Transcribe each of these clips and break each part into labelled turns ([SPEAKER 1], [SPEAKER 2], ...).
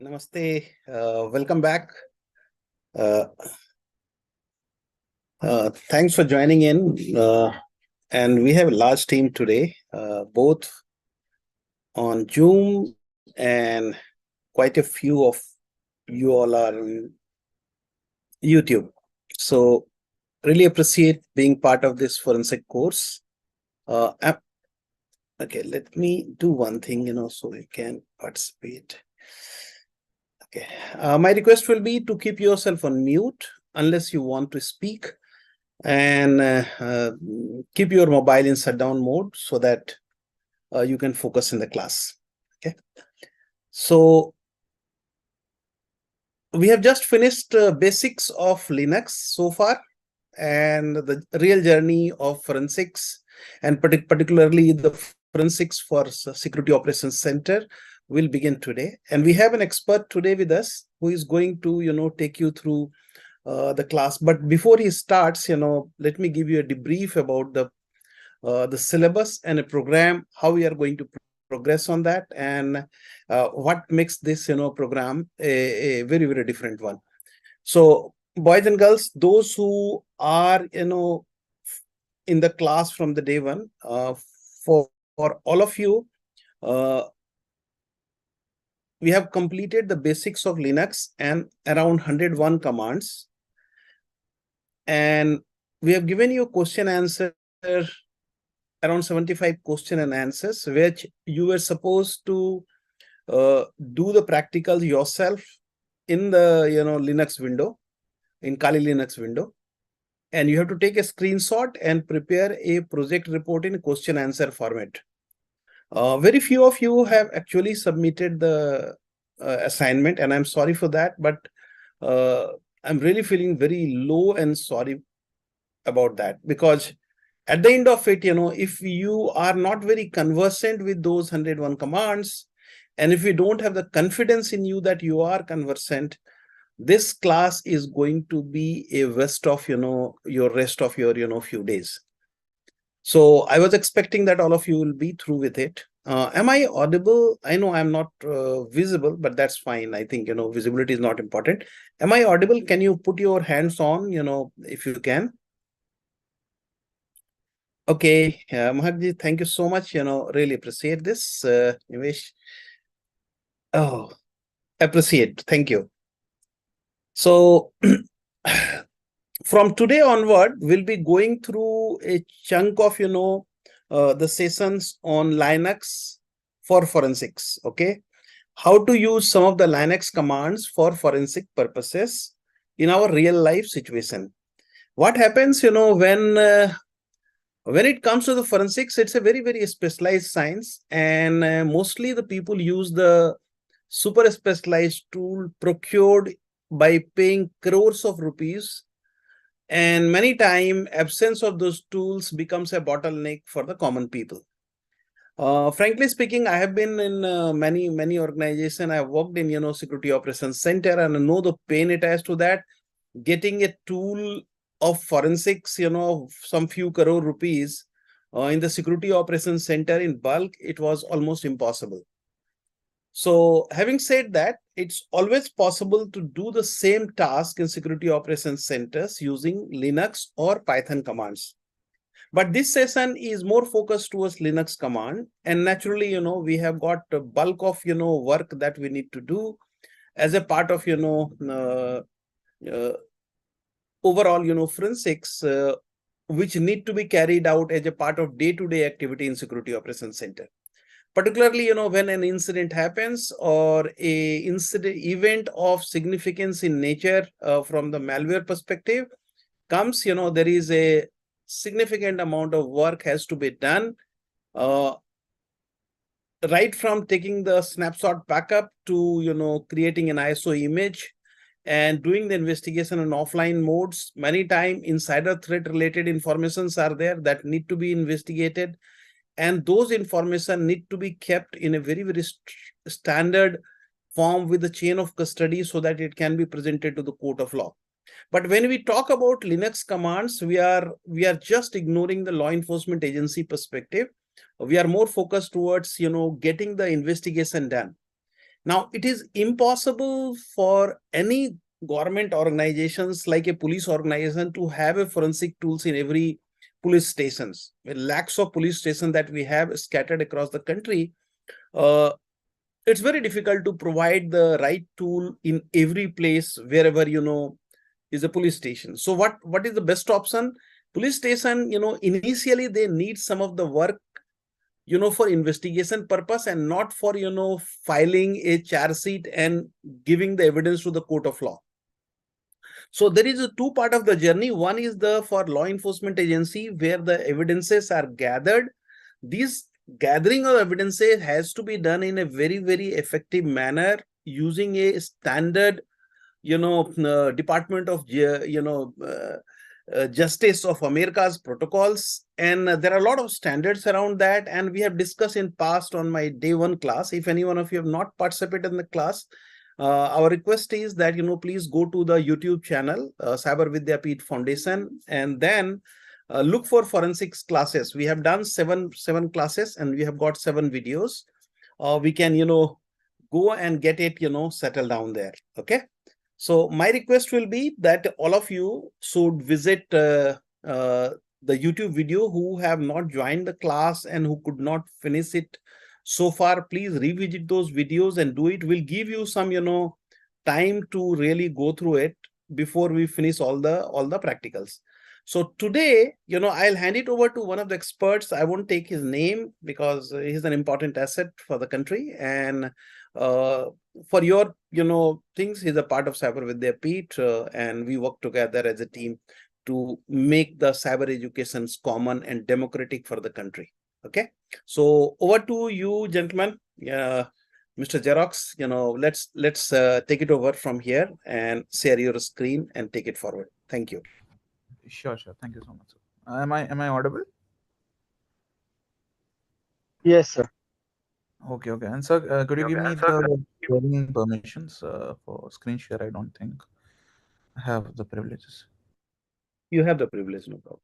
[SPEAKER 1] Namaste. Welcome back. Uh, Thanks for joining in. And we have a large team today, both on Zoom, and quite a few of you all are on YouTube. So really appreciate being part of this forensic course. Okay, let me do one thing, so you can participate. Okay. My request will be to keep yourself on mute unless you want to speak, and keep your mobile in shutdown mode so that you can focus in the class. Okay. So we have just finished basics of Linux so far, and the real journey of forensics, and particularly the forensics for Security Operations Center, will begin today. And we have an expert today with us who is going to take you through the class. But before he starts, let me give you a debrief about the syllabus and a program, how we are going to progress on that, and what makes this program a very, very different one. So boys and girls, those who are in the class from the day one, for all of you, we have completed the basics of Linux and around 101 commands, and we have given you question answer, around 75 question and answers, which you were supposed to do the practicals yourself in the Linux window, in Kali Linux window, and you have to take a screenshot and prepare a project report in question answer format. Very few of you have actually submitted the assignment, and I'm sorry for that, but I'm really feeling very low and sorry about that, because at the end of it, if you are not very conversant with those 101 commands, and if you don't have the confidence in you that you are conversant, this class is going to be a waste of your rest of your few days. So I was expecting that all of you will be through with it. Am I audible? I know I'm not visible, but that's fine. I think visibility is not important. Am I audible? Can you put your hands on, if you can? Okay, Mahakji, thank you so much. Really appreciate this. Nivesh. Oh, appreciate. Thank you. So from today onward, we'll be going through a chunk of the sessions on Linux for forensics. Okay, how to use some of the Linux commands for forensic purposes in our real life situation. What happens, when it comes to the forensics, it's a very, very specialized science, and mostly the people use the super specialized tool procured by paying crores of rupees, and many times absence of those tools becomes a bottleneck for the common people. Frankly speaking, I have been in many organizations. I have worked in Security Operations Center, and I know the pain attached to that. Getting a tool of forensics, some few crore rupees in the Security Operations Center in bulk, it was almost impossible. So having said that, it's always possible to do the same task in Security Operations Centers using Linux or Python commands. But this session is more focused towards Linux command, and naturally, we have got a bulk of work that we need to do as a part of overall forensics, which need to be carried out as a part of day-to-day activity in Security Operations Center. Particularly, when an incident happens or a incident event of significance in nature from the malware perspective comes, there is a significant amount of work has to be done, right from taking the snapshot backup to creating an ISO image and doing the investigation in offline modes. Many times insider threat related informations are there that need to be investigated, and those information need to be kept in a very, very standard form with the chain of custody so that it can be presented to the court of law. But when we talk about Linux commands, we are just ignoring the law enforcement agency perspective. We are more focused towards getting the investigation done. Now, it is impossible for any government organizations like a police organization to have a forensic tools in every police stations. With lakhs of police stations that we have scattered across the country, uh, it's very difficult to provide the right tool in every place wherever is a police station. So what is the best option? Police station, initially they need some of the work for investigation purpose, and not for filing a charge sheet and giving the evidence to the court of law. So there is a two part of the journey. One is the for law enforcement agency, where the evidences are gathered. This gathering of evidences has to be done in a very, very effective manner using a standard Department of Justice of America's protocols, and there are a lot of standards around that, and we have discussed in past on my day one class. If any one of you have not participated in the class, our request is that please go to the YouTube channel, Cyber Vidyapeeth Foundation, and then look for forensics classes. We have done seven classes, and we have got 7 videos. We can go and get it settled down there. Okay. So my request will be that all of you should visit the YouTube video who have not joined the class and who could not finish it so far. Please revisit those videos and do it. We'll give you some, time to really go through it before we finish all the practicals. So today, I'll hand it over to one of the experts. I won't take his name because he's an important asset for the country. And for your things, he's a part of Cyber Vidyapeeth, and we work together as a team to make the cyber educations common and democratic for the country. Okay, so over to you, gentlemen. Mr. Xerox, let's take it over from here and share your screen and take it forward. Thank you.
[SPEAKER 2] Sure. Thank you so much, sir. Am I audible?
[SPEAKER 3] Yes, sir.
[SPEAKER 2] Okay. And sir, could you give me the sharing permissions for screen share? I don't think I have the privileges.
[SPEAKER 1] You have the privilege, no problem.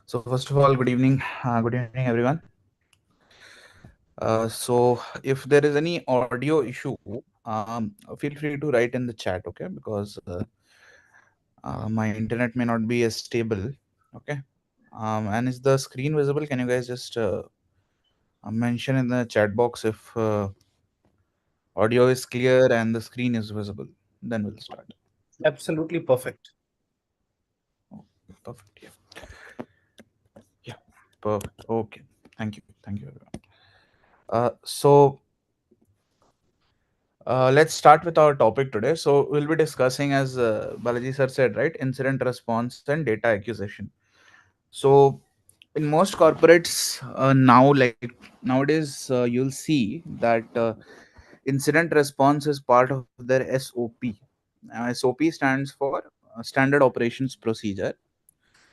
[SPEAKER 2] So first of all, good evening. Good evening, everyone. So if there is any audio issue, feel free to write in the chat, okay? Because my internet may not be as stable, okay? And is the screen visible? Can you guys just mention in the chat box if audio is clear and the screen is visible? Then we'll start.
[SPEAKER 1] Absolutely perfect.
[SPEAKER 2] Oh, perfect. Yeah. Perfect. Okay. Thank you, everyone. So let's start with our topic today. So we'll be discussing, as Balaji sir said, right, incident response and data acquisition. So in most corporates now, like nowadays, you'll see that incident response is part of their SOP. SOP stands for Standard Operations Procedure.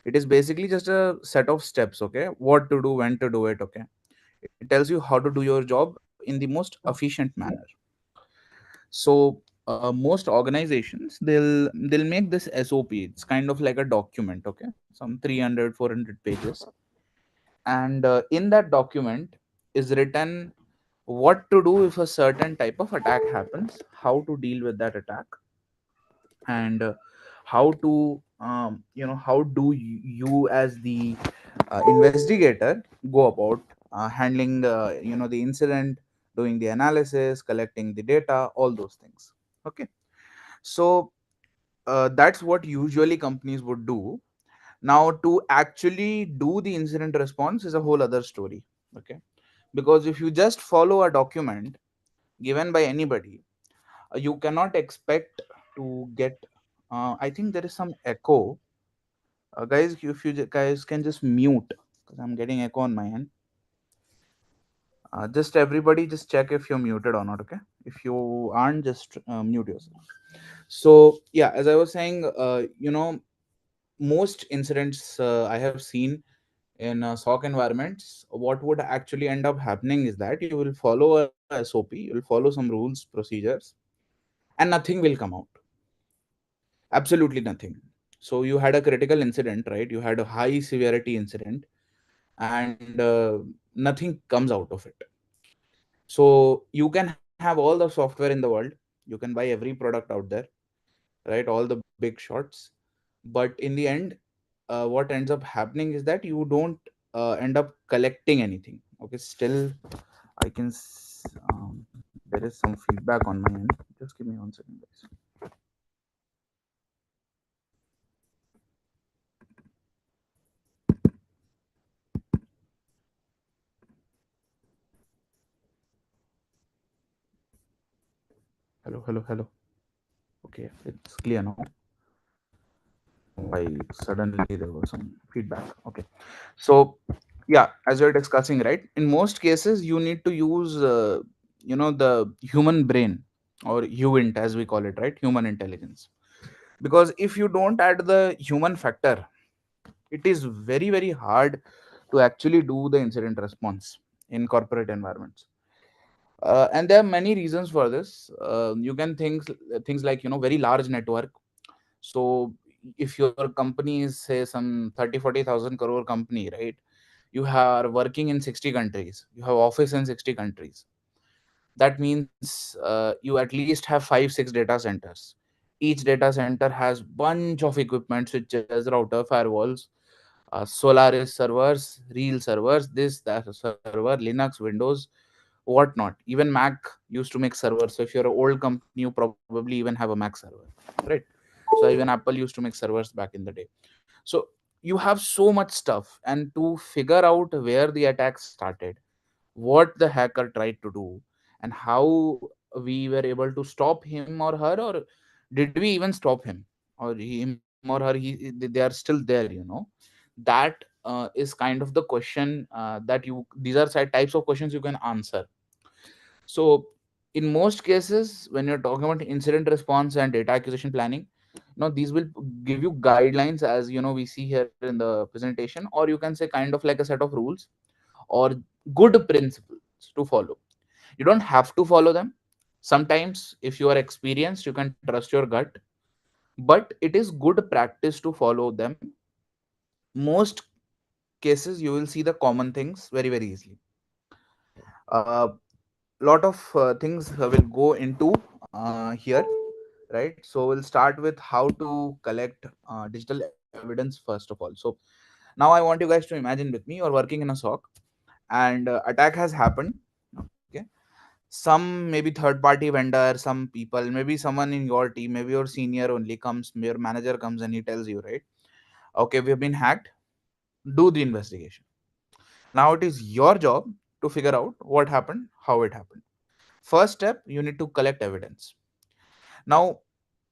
[SPEAKER 2] It is basically just a set of steps, okay? What to do, when to do it, okay? It tells you how to do your job in the most efficient manner. So most organizations, they'll make this SOP. It's kind of like a document, okay? Some 300, 400 pages. And in that document is written what to do if a certain type of attack happens, how to deal with that attack, and how to how do you as the investigator go about handling the the incident, doing the analysis, collecting the data, all those things. Okay. So that's what usually companies would do. Now to actually do the incident response is a whole other story. Okay. Because if you just follow a document given by anybody, you cannot expect to get I think there is some echo. Guys, if you guys can just mute, because I'm getting echo on my end. Just everybody, just check if you're muted or not. Okay, if you aren't, just mute yourself. So yeah, as I was saying, most incidents I have seen in SOC environments, what would actually end up happening is that you will follow a SOP, you will follow some rules, procedures, and nothing will come out. Absolutely nothing. So you had a critical incident, right? You had a high severity incident, and nothing comes out of it. So you can have all the software in the world, you can buy every product out there, right? All the big shots, but in the end, what ends up happening is that you don't end up collecting anything. Okay, still I can there is some feedback on my end. Just give me 1 second, guys. Hello, hello, hello. Okay, it's clear now. I don't know why suddenly there was some feedback. Okay, so yeah, as we're discussing, right, in most cases you need to use the human brain, or HUINT as we call it, right? Human intelligence. Because if you don't add the human factor, it is very very hard to actually do the incident response in corporate environments. And there are many reasons for this. You can think things like, very large network. So if your company is, say, some 30-40,000 crore company, right? You are working in 60 countries, you have office in 60 countries. That means you at least have 5-6 data centers. Each data center has bunch of equipment, switches, router, firewalls, Solaris servers, real servers, this, that server, Linux, Windows, whatnot. Even Mac used to make servers. So if you're an old company, you probably even have a Mac server, right? So even Apple used to make servers back in the day. So you have so much stuff, and to figure out where the attack started, what the hacker tried to do, and how we were able to stop him or her, or did we even stop him, or him or her, they are still there, that is kind of the question that you these are types of questions you can answer. So in most cases, when you're talking about incident response and data acquisition planning, these will give you guidelines, as we see here in the presentation, or you can say kind of like a set of rules or good principles to follow. You don't have to follow them. Sometimes if you are experienced, you can trust your gut, but it is good practice to follow them. Most cases you will see the common things very very easily. A lot of things will go into here, right? So we'll start with how to collect digital evidence first of all. So now I want you guys to imagine with me, you're working in a SOC, and attack has happened. Okay, some maybe third party vendor, some people, maybe someone in your team, maybe your senior only comes, your manager comes and he tells you, right? Okay, we've been hacked. Do the investigation. Now it is your job to figure out what happened, how it happened. First step, you need to collect evidence. Now,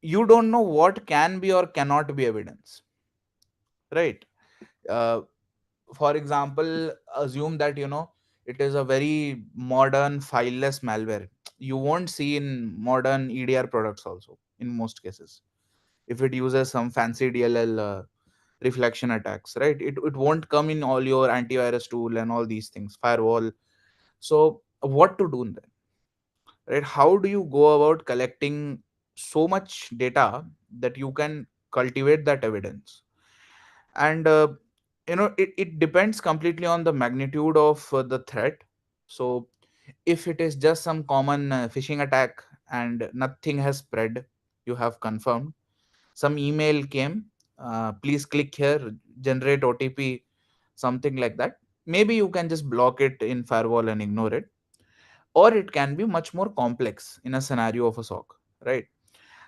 [SPEAKER 2] you don't know what can be or cannot be evidence, right? Uh, for example, assume that it is a very modern fileless malware. You won't see in modern EDR products also in most cases. If it uses some fancy DLL reflection attacks, right? It won't come in all your antivirus tool and all these things, firewall. So what to do then, right? How do you go about collecting so much data that you can cultivate that evidence? And it depends completely on the magnitude of the threat. So if it is just some common phishing attack and nothing has spread, you have confirmed. Some email came, please click here, generate OTP, something like that. Maybe you can just block it in firewall and ignore it. Or it can be much more complex in a scenario of a SOC, right?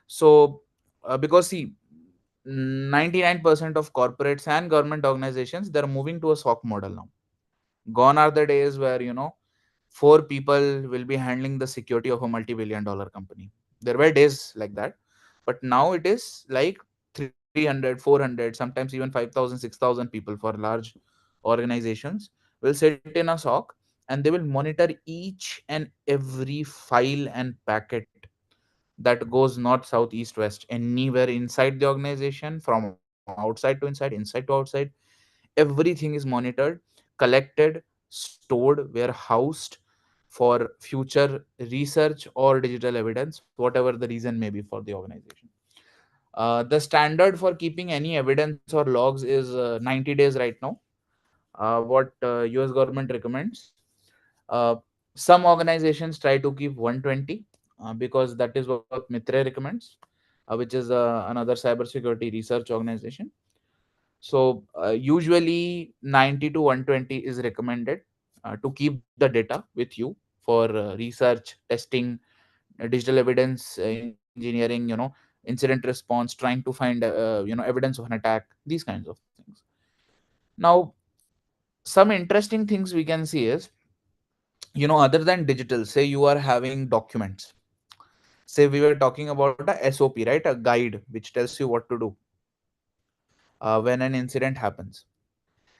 [SPEAKER 2] So because see, 99% of corporates and government organizations, they're moving to a SOC model now. Gone are the days where four people will be handling the security of a multi-billion dollar company. There were days like that, but now it is like 3 300, 400, sometimes even 5,000, 6,000 people for large organizations will sit in a SOC, and they will monitor each and every file and packet that goes north, south, east, west, anywhere inside the organization, from outside to inside, inside to outside. Everything is monitored, collected, stored, warehoused for future research or digital evidence, whatever the reason may be for the organization. The standard for keeping any evidence or logs is 90 days right now. What US government recommends. Uh, some organizations try to keep 120 because that is what Mitre recommends, which is another cybersecurity research organization. So usually 90 to 120 is recommended to keep the data with you for research, testing, digital evidence engineering, incident response, trying to find evidence of an attack, these kinds of things. Now, some interesting things we can see is, other than digital, say you are having documents. Say we were talking about a SOP, right? A guide which tells you what to do when an incident happens.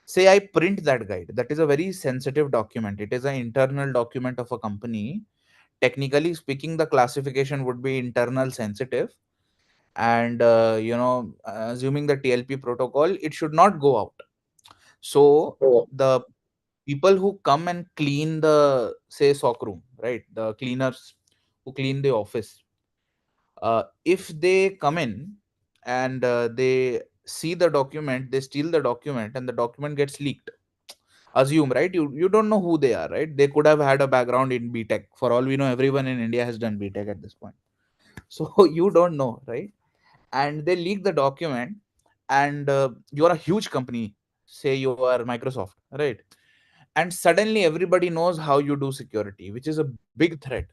[SPEAKER 2] Say I print that guide. That is a very sensitive document. It is an internal document of a company. Technically speaking, the classification would be internal sensitive, and assuming the TLP protocol, it should not go out. So the people who come and clean the, say, SOC room, right, the cleaners who clean the office, if they come in and they see the document, they steal the document, and the document gets leaked. Assume, right, you don't know who they are, right? They could have had a background in BTech. For all we know, everyone in India has done BTech at this point. So you don't know, right? And they leak the document, and you are a huge company, say you are Microsoft, right? And suddenly everybody knows how you do security, which is a big threat,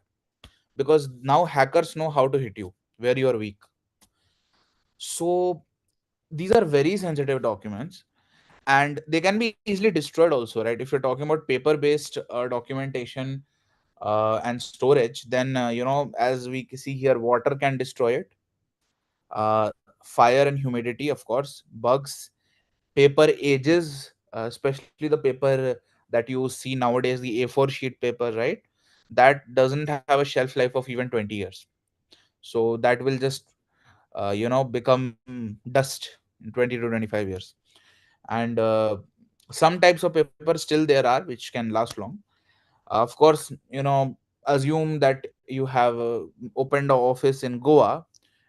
[SPEAKER 2] because now hackers know how to hit you where you are weak. So these are very sensitive documents, and they can be easily destroyed also, right? If you're talking about paper based documentation and storage, then as we see here, water can destroy it, fire and humidity, of course, bugs, paper ages, especially the paper that you see nowadays, the A4 sheet paper, right? That doesn't have a shelf life of even 20 years. So that will just become dust in 20 to 25 years. And some types of paper still there are which can last long. Of course, assume that you have opened an office in Goa,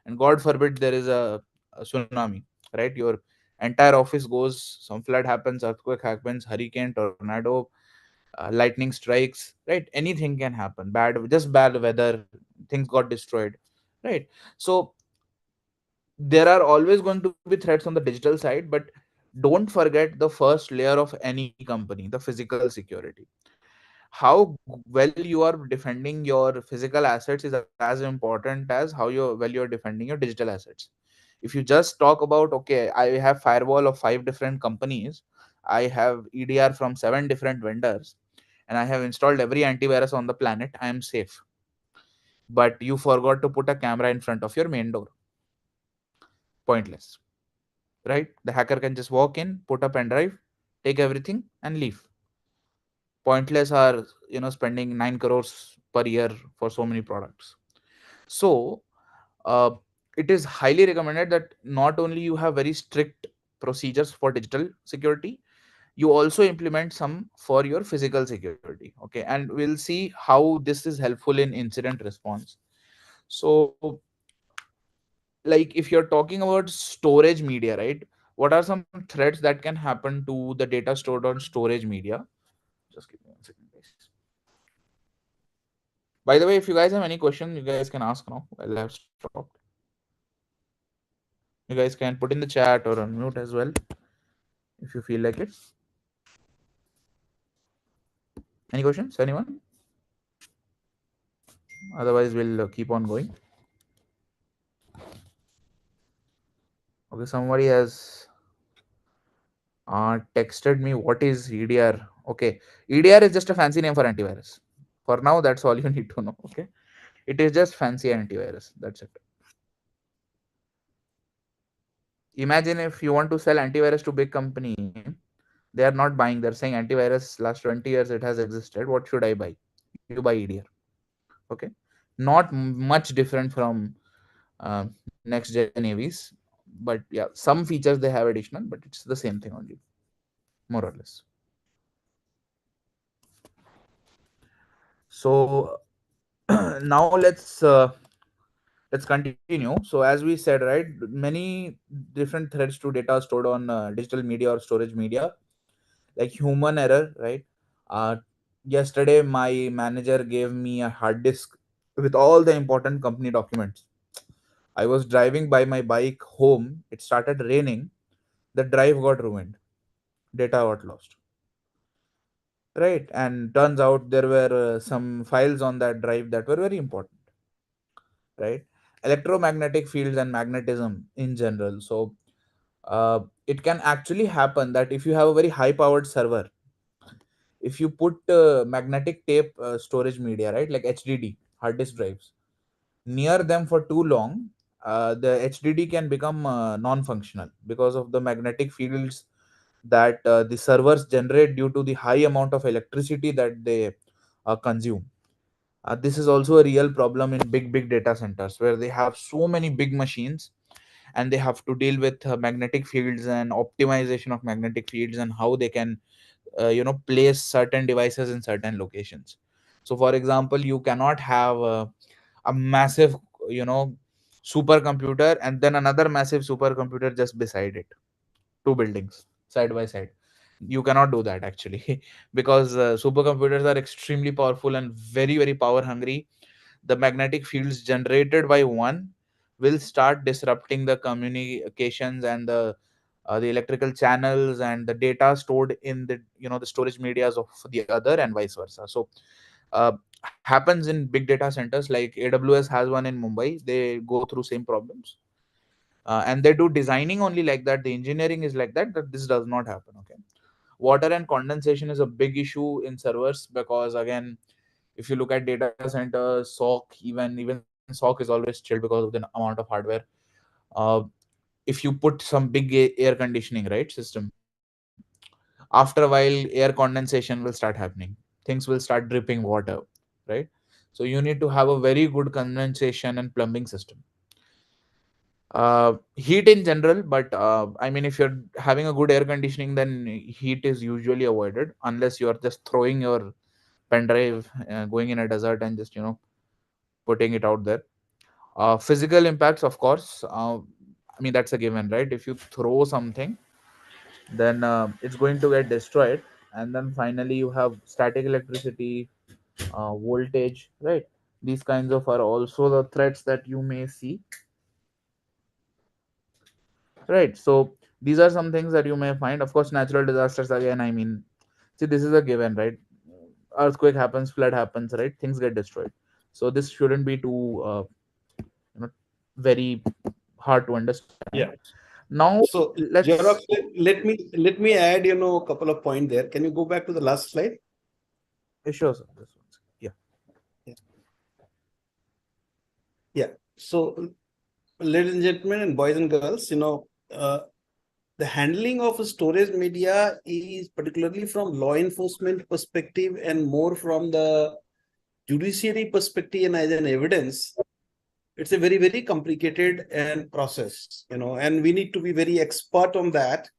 [SPEAKER 2] and God forbid there is a tsunami, right? Your entire office goes, some flood happens, earthquake happens, hurricane, tornado, lightning strikes, right? Anything can happen. Just bad weather, things got destroyed, right? So there are always going to be threats on the digital side, but don't forget the first layer of any company, the physical security. How well you are defending your physical assets is as important as well you're defending your digital assets. If you just talk about, okay, I have firewall of 5 different companies, I have EDR from 7 different vendors, and I have installed every antivirus on the planet, I am safe. But you forgot to put a camera in front of your main door. Pointless, right? The hacker can just walk in, put a pen drive, take everything, and leave. Pointless are, spending 9 crores per year for so many products. So uh, it is highly recommended that not only you have very strict procedures for digital security, you also implement some for your physical security. Okay, and we'll see how this is helpful in incident response. So, like, if you're talking about storage media, right, what are some threats that can happen to the data stored on storage media? Just give me 1 second, guys. By the way, if you guys have any questions, you guys can ask now. I'll have stopped. You guys can put in the chat or unmute as well if you feel like it. Any questions? Anyone? Otherwise, we'll keep on going. Okay, somebody has texted me what is EDR. Okay, EDR is just a fancy name for antivirus. For now, that's all you need to know. Okay, it is just fancy antivirus. That's it. Imagine if you want to sell antivirus to big company, they are not buying. They're saying antivirus last 20 years it has existed. What should I buy? You buy EDR. Okay, not much different from next gen AVs, but yeah, some features they have additional, but it's the same thing only, more or less. So now let's continue. So as we said, right, many different threats to data stored on digital media or storage media, like human error, right? uh, Yesterday my manager gave me a hard disk with all the important company documents. I was driving by my bike home, it started raining, the drive got ruined, data got lost, right? And turns out there were some files on that drive that were very important, right? Electromagnetic fields and magnetism in general. So it can actually happen that if you have a very high powered server, if you put magnetic tape storage media, right, like HDD hard disk drives, near them for too long, the HDD can become non-functional because of the magnetic fields that the servers generate due to the high amount of electricity that they consume. This is also a real problem in big data centers where they have so many big machines, and they have to deal with magnetic fields and optimization of magnetic fields and how they can place certain devices in certain locations. So for example, you cannot have a massive, you know supercomputer and then another massive supercomputer just beside it, two buildings side by side. You cannot do that actually because supercomputers are extremely powerful and very power hungry. The magnetic fields generated by one will start disrupting the communications and the electrical channels and the data stored in the the storage medias of the other, and vice versa. So uh, happens in big data centers like AWS has one in Mumbai. They go through same problems, and they do designing only like that. The engineering is like that, that this does not happen. Okay, water and condensation is a big issue in servers because again, if you look at data centers, even SOC is always chilled because of the amount of hardware. uh, if you put some big air conditioning, right, system, after a while air condensation will start happening, things will start dripping water, right? So you need to have a very good condensation and plumbing system. Heat in general, but I mean, if you're having a good air conditioning, then heat is usually avoided unless you are just throwing your pen drive, going in a desert and just putting it out there. Physical impacts, of course, I mean, that's a given, right? If you throw something, then it's going to get destroyed. And then finally you have static electricity, voltage, right? These kinds of are also the threats that you may see, right? So these are some things that you may find. Of course, natural disasters, again, I mean, see, this is a given, right? Earthquake happens, flood happens, right? Things get destroyed. So this shouldn't be too you know very hard to understand.
[SPEAKER 1] Yeah.
[SPEAKER 2] Now
[SPEAKER 1] So,
[SPEAKER 2] let's.
[SPEAKER 1] Xerox, let me add, a couple of points there. Can you go back to the last slide?
[SPEAKER 2] Sure, sir. This one. Yeah.
[SPEAKER 1] Yeah. Yeah. So, ladies and gentlemen, and boys and girls, the handling of storage media is particularly from law enforcement perspective and more from the judiciary perspective and as an evidence. It's a very complicated and process, and we need to be very expert on that,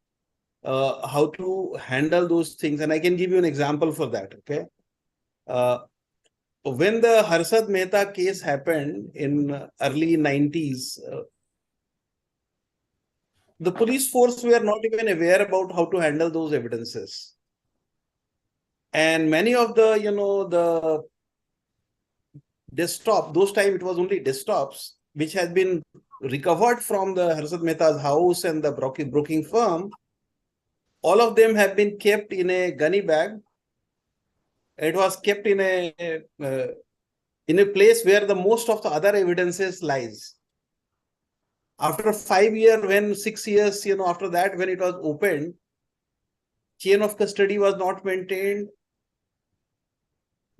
[SPEAKER 1] how to handle those things. And I can give you an example for that. Okay. Uh, when the Harshad Mehta case happened in early 90s, the police force were not even aware about how to handle those evidences. And many of the desktop, those time it was only desktops, which has been recovered from the Harshad Mehta's house and the broking firm, all of them have been kept in a gunny bag. It was kept in a place where the most of the other evidences lies. After 5 years, when 6 years, after that, when it was opened, chain of custody was not maintained.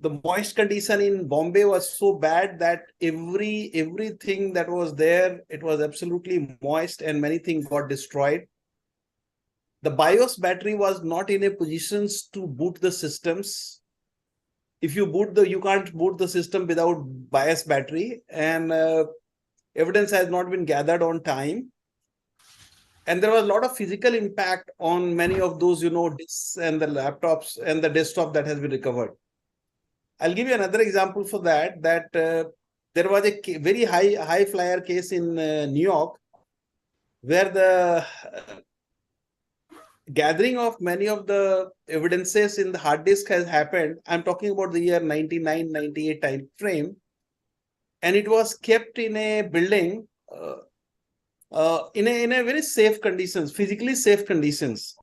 [SPEAKER 1] the moist condition in Bombay was so bad that everything that was there, it was absolutely moist and many things got destroyed. The BIOS battery was not in a position to boot the systems. If you you can't boot the system without BIOS battery, and evidence has not been gathered on time. And there was a lot of physical impact on many of those, disks and the laptops and the desktop that has been recovered. I'll give you another example for that. There was a very high flyer case in New York, where the gathering of many of the evidences in the hard disk has happened. I'm talking about the year 99, 98 time frame. And it was kept in a building in a very safe conditions, physically safe conditions.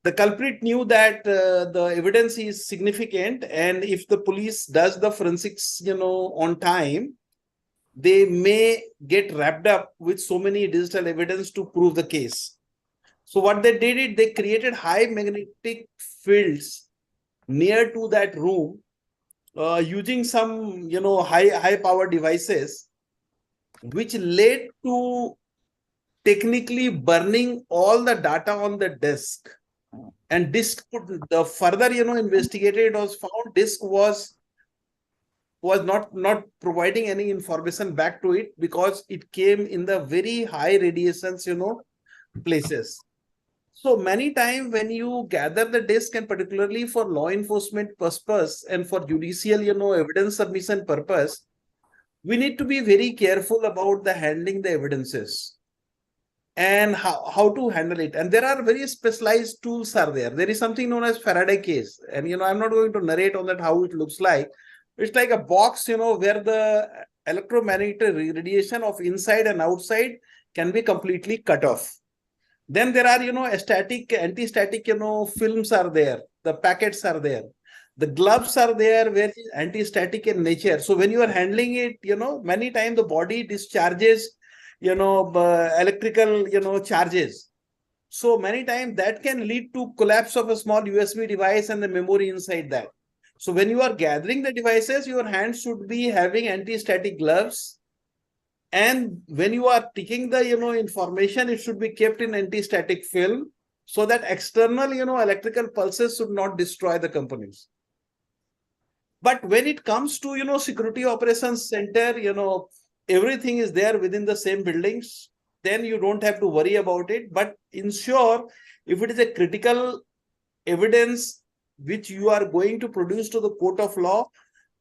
[SPEAKER 1] The culprit knew that the evidence is significant, and if the police does the forensics, on time, they may get wrapped up with so many digital evidence to prove the case. So what they did is they created high magnetic fields near to that room using some, high power devices, which led to technically burning all the data on the disk. And disk, the further, investigated, it was found disk was not providing any information back to it, because it came in the very high radiations, places. So many times when you gather the disk, and particularly for law enforcement purpose and for judicial, evidence submission purpose, we need to be very careful about the handling the evidences and how to handle it. And there are very specialized tools are there. There is something known as Faraday case. And, I'm not going to narrate on that how it looks like. It's like a box, where the electromagnetic radiation of inside and outside can be completely cut off. Then there are, static, anti-static, films are there. The packets are there. The gloves are there, where anti-static in nature. So when you are handling it, many times the body discharges, electrical, charges. So many times that can lead to collapse of a small USB device and the memory inside that. So when you are gathering the devices, your hands should be having anti-static gloves. And when you are taking the, information, it should be kept in anti-static film, so that external, electrical pulses should not destroy the companies. But when it comes to, security operations center, everything is there within the same buildings, then you don't have to worry about it. But ensure, if it is a critical evidence which you are going to produce to the court of law,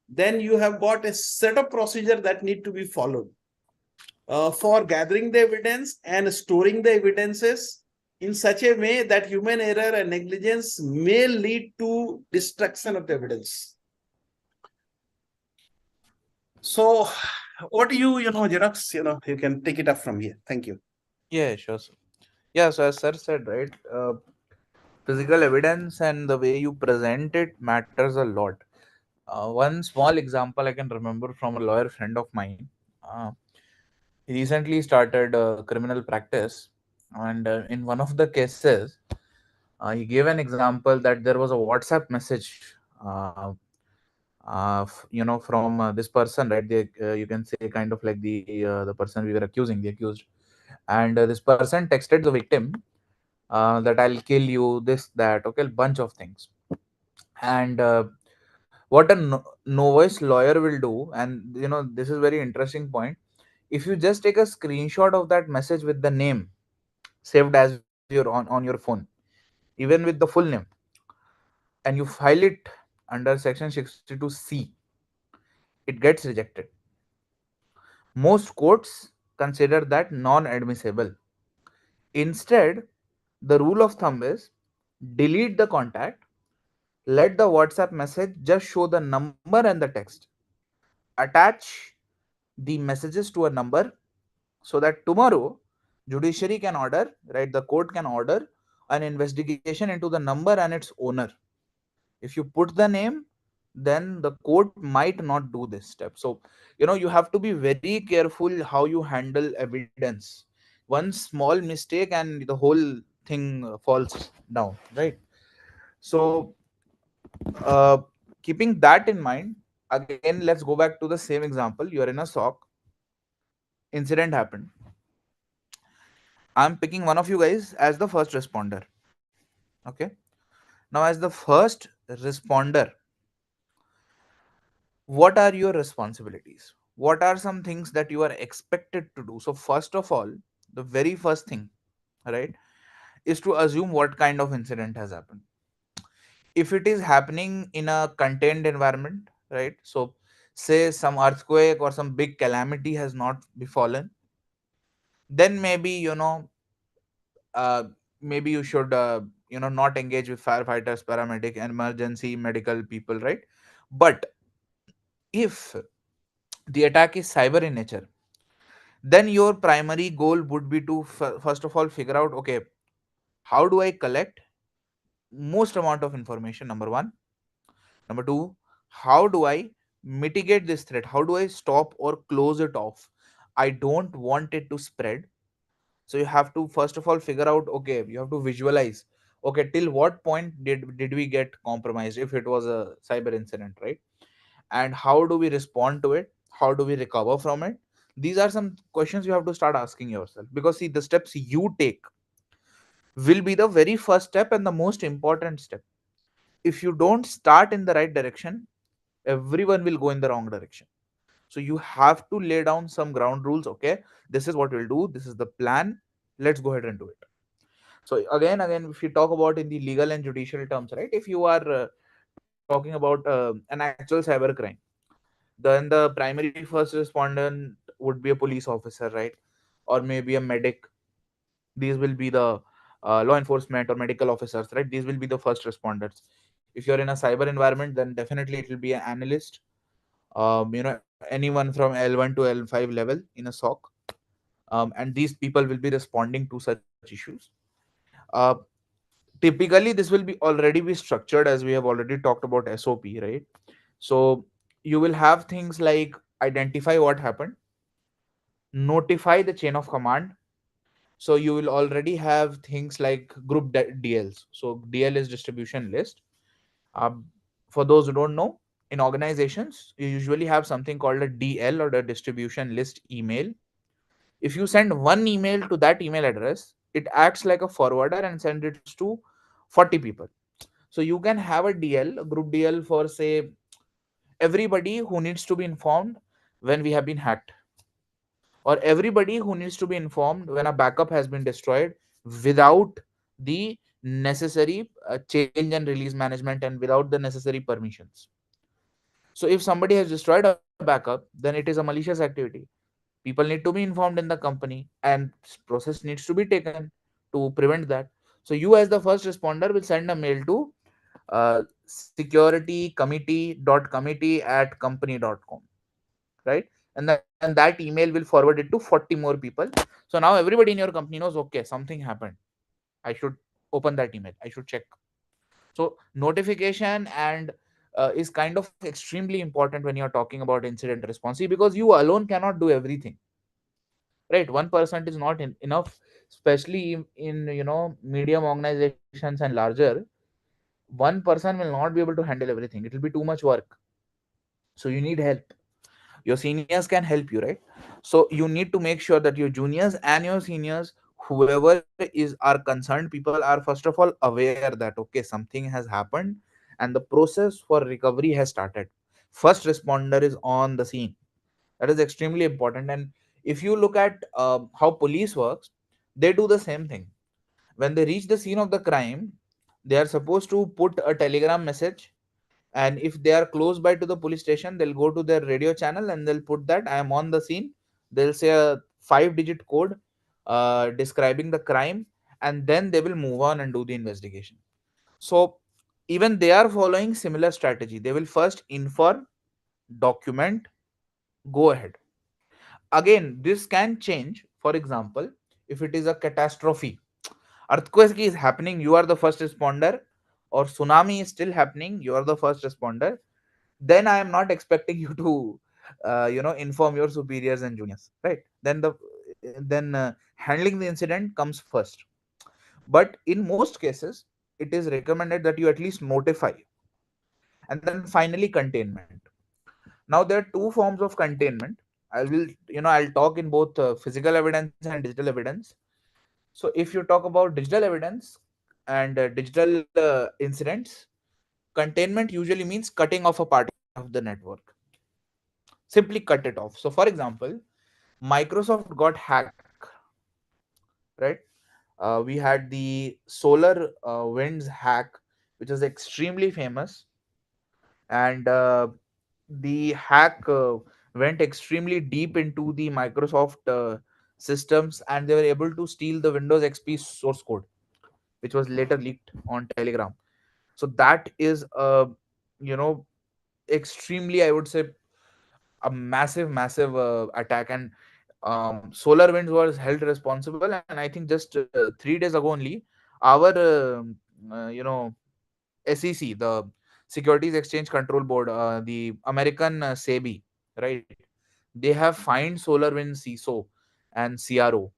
[SPEAKER 1] then you have got a set of procedure that need to be followed for gathering the evidence and storing the evidences in such a way that human error and negligence may lead to destruction of the evidence. So what do you, Xerox, you can take it up from here. Thank you.
[SPEAKER 2] Yeah, sure, sir. Yeah, so as sir said, right, physical evidence and the way you present it matters a lot. One small example I can remember from a lawyer friend of mine. He recently started criminal practice, and in one of the cases, he gave an example that there was a WhatsApp message, from this person, right? You can say kind of like the person we were accusing, the accused, and this person texted the victim that I'll kill you, this, that, okay, bunch of things. And what a novice lawyer will do, and this is very interesting point. If you just take a screenshot of that message with the name saved as on your phone, even with the full name, and you file it under section 62C, it gets rejected. Most courts consider that non-admissible. Instead, the rule of thumb is delete the contact, let the WhatsApp message just show the number and the text. Attach the messages to a number, so that tomorrow judiciary can order, right? The court can order an investigation into the number and its owner. If you put the name, then the court might not do this step. So you have to be very careful how you handle evidence. One small mistake and the whole thing falls down, right? So Keeping that in mind, again, let's go back to the same example. You're in a SOC, incident happened. I'm picking one of you guys as the first responder. Okay. Now, as the first responder, what are your responsibilities? What are some things that you are expected to do? So, first of all, the very first thing, right, is to assume what kind of incident has happened. If it is happening in a contained environment, right? So, say some earthquake or some big calamity has not befallen, then maybe, uh, maybe you should, not engage with firefighters, paramedic, emergency medical people, right? But if the attack is cyber in nature, then your primary goal would be to first of all figure out, okay, how do I collect most amount of information, number one. Number two, how do I mitigate this threat? How do I stop or close it off? I don't want it to spread. So you have to first of all figure out, okay, you have to visualize, okay, till what point did we get compromised if it was a cyber incident, right? And how do we respond to it? How do we recover from it? These are some questions you have to start asking yourself, because see, the steps you take will be the very first step and the most important step. If you don't start in the right direction, everyone will go in the wrong direction. So you have to lay down some ground rules. Okay, this is what we'll do, this is the plan, let's go ahead and do it. So again, if you talk about in the legal and judicial terms, right, if you are talking about an actual cyber crime, then the primary first respondent would be a police officer, right? Or maybe a medic. These will be the law enforcement or medical officers, right? These will be the first responders. If you're in a cyber environment, then definitely it will be an analyst, anyone from L1 to L5 level in a SOC. And these people will be responding to such issues. uh, Typically this will be already be structured, as we have already talked about SOP, right? So you will have things like identify what happened, notify the chain of command. So you will already have things like group DLs. So DL is distribution list. um, for those who don't know, in organizations you usually have something called a DL, or the distribution list email. If you send one email to that email address, it acts like a forwarder and sends it to 40 people. So you can have a DL, a group DL, for say everybody who needs to be informed when we have been hacked, or everybody who needs to be informed when a backup has been destroyed without the necessary change and release management and without the necessary permissions. So if somebody has destroyed a backup, then it is a malicious activity. People need to be informed in the company, and process needs to be taken to prevent that. So you as the first responder will send a mail to securitycommittee.committee@company.com, right? And then that email will forward it to 40 more people. So now everybody in your company knows, okay, something happened, I should open that email, I should check. So notification and is kind of extremely important when you're talking about incident response. See, because you alone cannot do everything, right? 1% is not enough, especially in medium organizations and larger. One person will not be able to handle everything, it will be too much work. So you need help. Your seniors can help you, right? So you need to make sure that your juniors and your seniors, whoever is are concerned people, are first of all aware that okay, something has happened and the process for recovery has started. First responder is on the scene. That is extremely important. And if you look at how police works, they do the same thing. When they reach the scene of the crime, they are supposed to put a telegram message, and if they are close by to the police station, they'll go to their radio channel and they'll put that I am on the scene. They'll say a 5-digit code describing the crime, and then they will move on and do the investigation. So even they are following similar strategy. They will first inform, document, go ahead. Again, this can change. For example, if it is a catastrophe, earthquake is happening, you are the first responder, or tsunami is still happening, you are the first responder, then I am not expecting you to inform your superiors and juniors, right? Then handling the incident comes first. But in most cases, it is recommended that you at least notify. and then finally containment. Now there are two forms of containment. I'll talk in both physical evidence and digital evidence. So if you talk about digital evidence and digital incidents, containment usually means cutting off a part of the network. Simply cut it off. So for example, Microsoft got hacked, right? We had the solar winds hack, which is extremely famous, and the hack went extremely deep into the Microsoft systems, and they were able to steal the Windows XP source code, which was later leaked on Telegram. So that is a, you know, extremely, I would say, a massive attack. And Solar Winds was held responsible, and I think just 3 days ago only, our SEC, the Securities Exchange Control Board, the American SEBI, right? They have fined SolarWinds CISO and CRO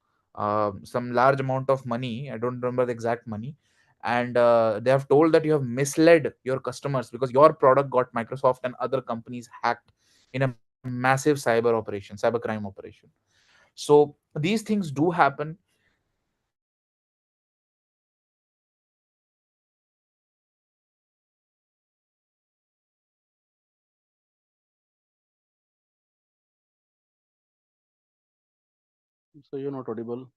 [SPEAKER 2] some large amount of money. I don't remember the exact money, and they have told that you have misled your customers because your product got Microsoft and other companies hacked in a massive cybercrime operation. So these things do happen.
[SPEAKER 3] So you're not audible.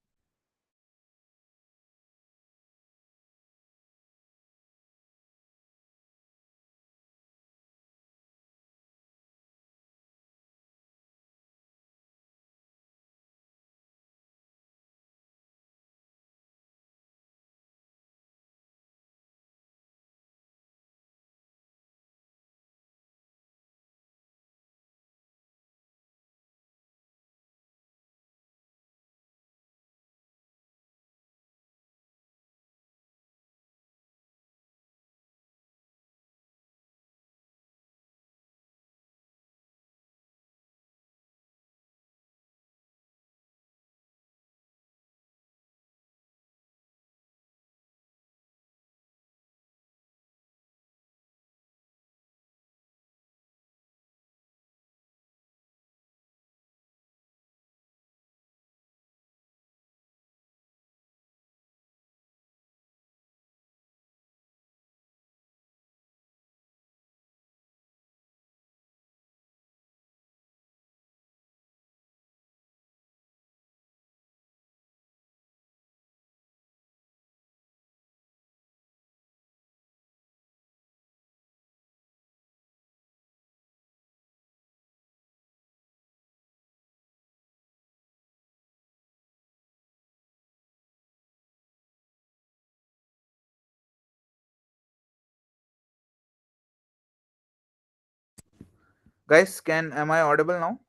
[SPEAKER 2] Guys, can am I audible now?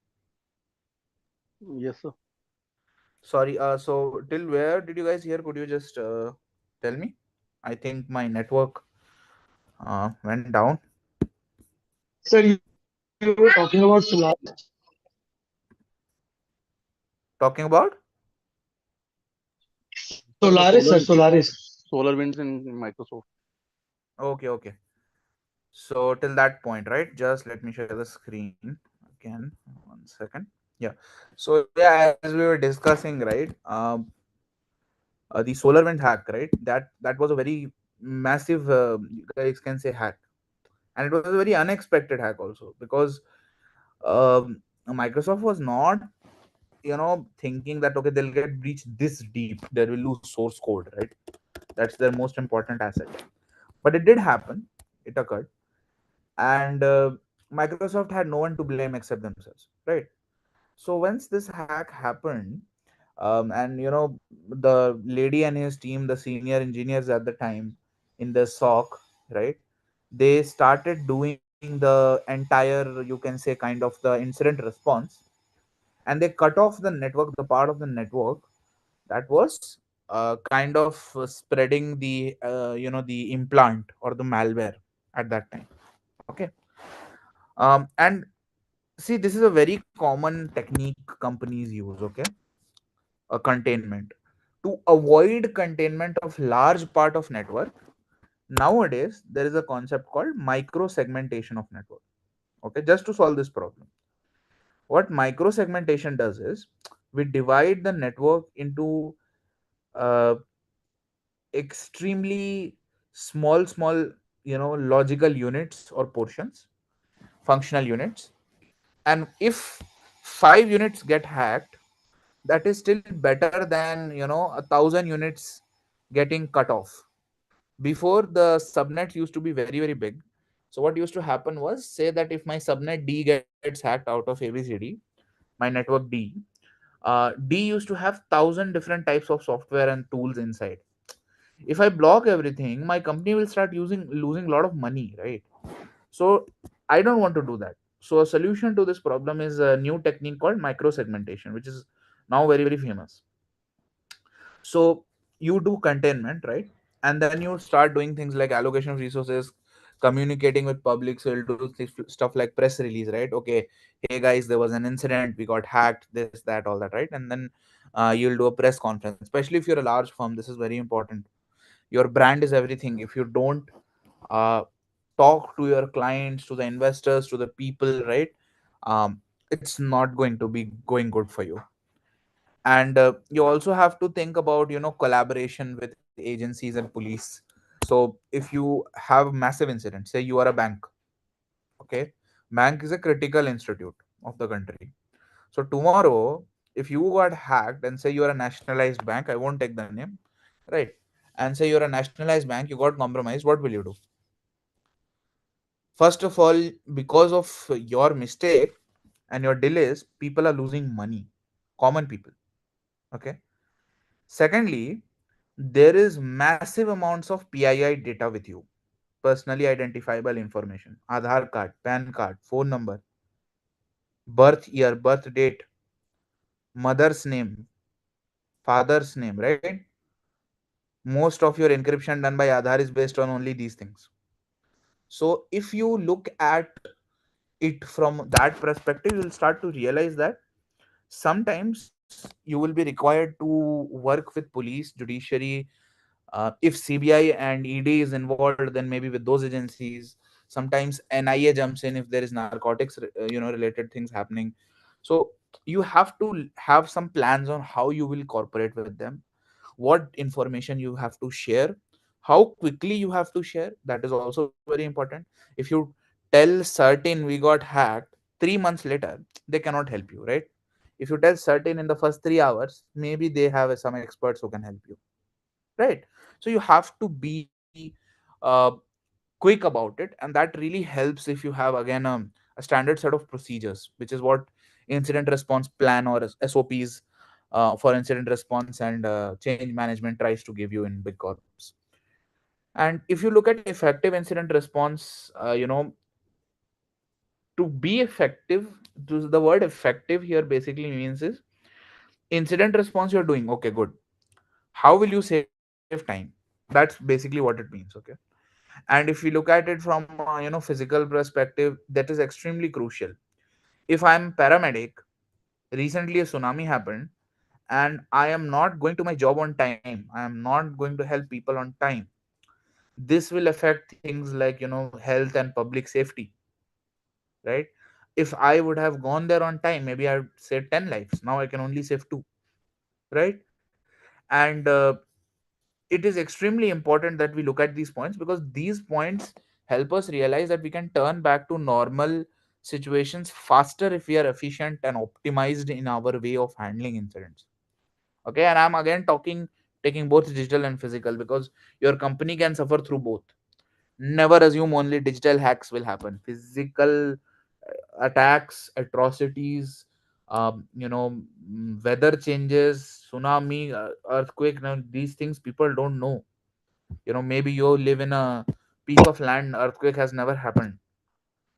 [SPEAKER 3] Yes, sir.
[SPEAKER 2] Sorry. So till where did you guys hear? Could you just tell me? I think my network went down.
[SPEAKER 4] Sir, you were talking about Solaris.
[SPEAKER 2] Talking about?
[SPEAKER 3] Sir, the
[SPEAKER 4] Solaris, sir, Solaris.
[SPEAKER 3] solar winds in Microsoft.
[SPEAKER 2] Okay, okay. So till that point, right? Just let me share the screen again. 1 second. Yeah. So yeah, as we were discussing, right? The SolarWinds hack, right? That was a very massive, you guys can say, hack, and it was a very unexpected hack also, because Microsoft was not, thinking that okay, they'll get breached this deep, they will lose source code, right? That's their most important asset. But it did happen. It occurred, and Microsoft had no one to blame except themselves, right? So once this hack happened, and the lady and his team, the senior engineers at the time in the SOC, right, they started doing the entire, you can say, kind of the incident response, and they cut off the network, the part of the network that was kind of spreading the the implant or the malware at that time. Okay. And see, this is a very common technique companies use. Okay. A containment, to avoid containment of large part of network, Nowadays there is a concept called micro segmentation of network. Okay, just to solve this problem, what micro segmentation does is we divide the network into uh, extremely small, logical units or portions, functional units. And if 5 units get hacked, that is still better than 1,000 units getting cut off. Before, the subnets used to be very, very big. So what used to happen was, say that if my subnet D gets hacked out of ABCD, my network D used to have 1,000 different types of software and tools inside. If I block everything, my company will start losing a lot of money, right? So I don't want to do that. So a solution to this problem is a new technique called micro segmentation, which is now very, very famous. So you do containment, right? And then you start doing things like allocation of resources, communicating with public. So you'll do stuff like press release, right? Okay, hey guys, there was an incident, we got hacked, this, that, all that, right? And then you'll do a press conference. Especially if you're a large firm, this is very important. Your brand is everything. If you don't uh, talk to your clients, to the investors, to the people, right, it's not going to be going good for you. And you also have to think about collaboration with agencies and police. So if you have massive incidents, say you are a bank, okay, bank is a critical institute of the country. So tomorrow, if you got hacked and say you are a nationalized bank, I won't take the name, right, and say you're a nationalized bank, you got compromised, what will you do? First of all, because of your mistake and your delays, people are losing money, common people. Okay. Secondly, there is massive amounts of PII data with you, personally identifiable information, Aadhaar card, PAN card, phone number, birth year, birth date, mother's name, father's name, right? Most of your encryption done by Aadhaar is based on only these things. So if you look at it from that perspective, you'll start to realize that sometimes you will be required to work with police, judiciary. If CBI and ED is involved, then maybe with those agencies. Sometimes NIA jumps in if there is narcotics, related things happening. So you have to have some plans on how you will cooperate with them, what information you have to share, how quickly you have to share. That is also very important. If you tell certain we got hacked, 3 months later they cannot help you, right? If you tell certain in the first 3 hours, maybe they have some experts who can help you, right? So you have to be uh, quick about it, and that really helps if you have, again, a standard set of procedures, which is what incident response plan or SOPs for incident response and change management tries to give you in big corps. And if you look at effective incident response, to be effective, the word effective here basically means is incident response you're doing, okay, good. How will you save time? That's basically what it means, okay. And if we look at it from physical perspective, that is extremely crucial. If I'm paramedic, recently a tsunami happened, and I am not going to my job on time, I am not going to help people on time, this will affect things like health and public safety, right? If I would have gone there on time, maybe I'd saved 10 lives. Now I can only save 2, right? And it is extremely important that we look at these points, because these points help us realize that we can turn back to normal situations faster if we are efficient and optimized in our way of handling incidents. Okay, and I'm again taking both digital and physical, because your company can suffer through both. Never assume only digital hacks will happen. Physical attacks, atrocities, weather changes, tsunami, earthquake. Now these things people don't know. Maybe you live in a piece of land, earthquake has never happened.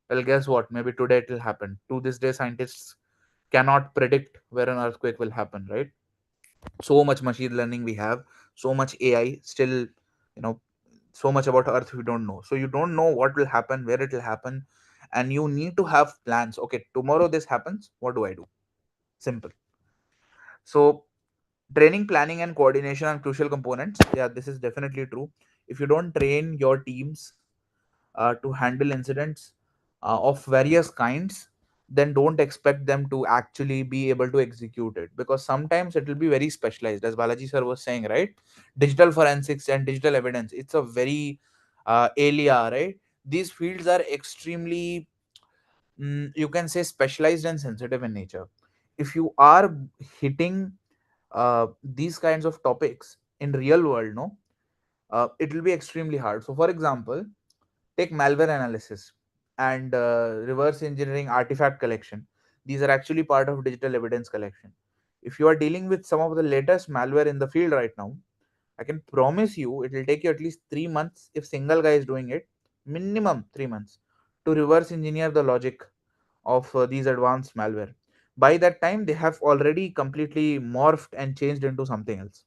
[SPEAKER 2] Well, guess what? Maybe today it will happen. To this day, scientists cannot predict where an earthquake will happen, right? So much machine learning we have, so much AI, still, so much about earth we don't know. So you don't know what will happen, where it will happen, and you need to have plans. Okay, tomorrow this happens, what do I do? Simple. So training, planning, and coordination are crucial components. Yeah, this is definitely true. if you don't train your teams to handle incidents of various kinds, then don't expect them to actually be able to execute it, because sometimes it will be very specialized, as Balaji sir was saying, right? Digital forensics and digital evidence, it's a very area, right? These fields are extremely, you can say, specialized and sensitive in nature. If you are hitting these kinds of topics in real world, no, it will be extremely hard. So for example, take malware analysis and reverse engineering artifact collection. These are actually part of digital evidence collection. If you are dealing with some of the latest malware in the field right now, I can promise you it will take you at least 3 months, if single guy is doing it, minimum 3 months, to reverse engineer the logic of these advanced malware. By that time, they have already completely morphed and changed into something else.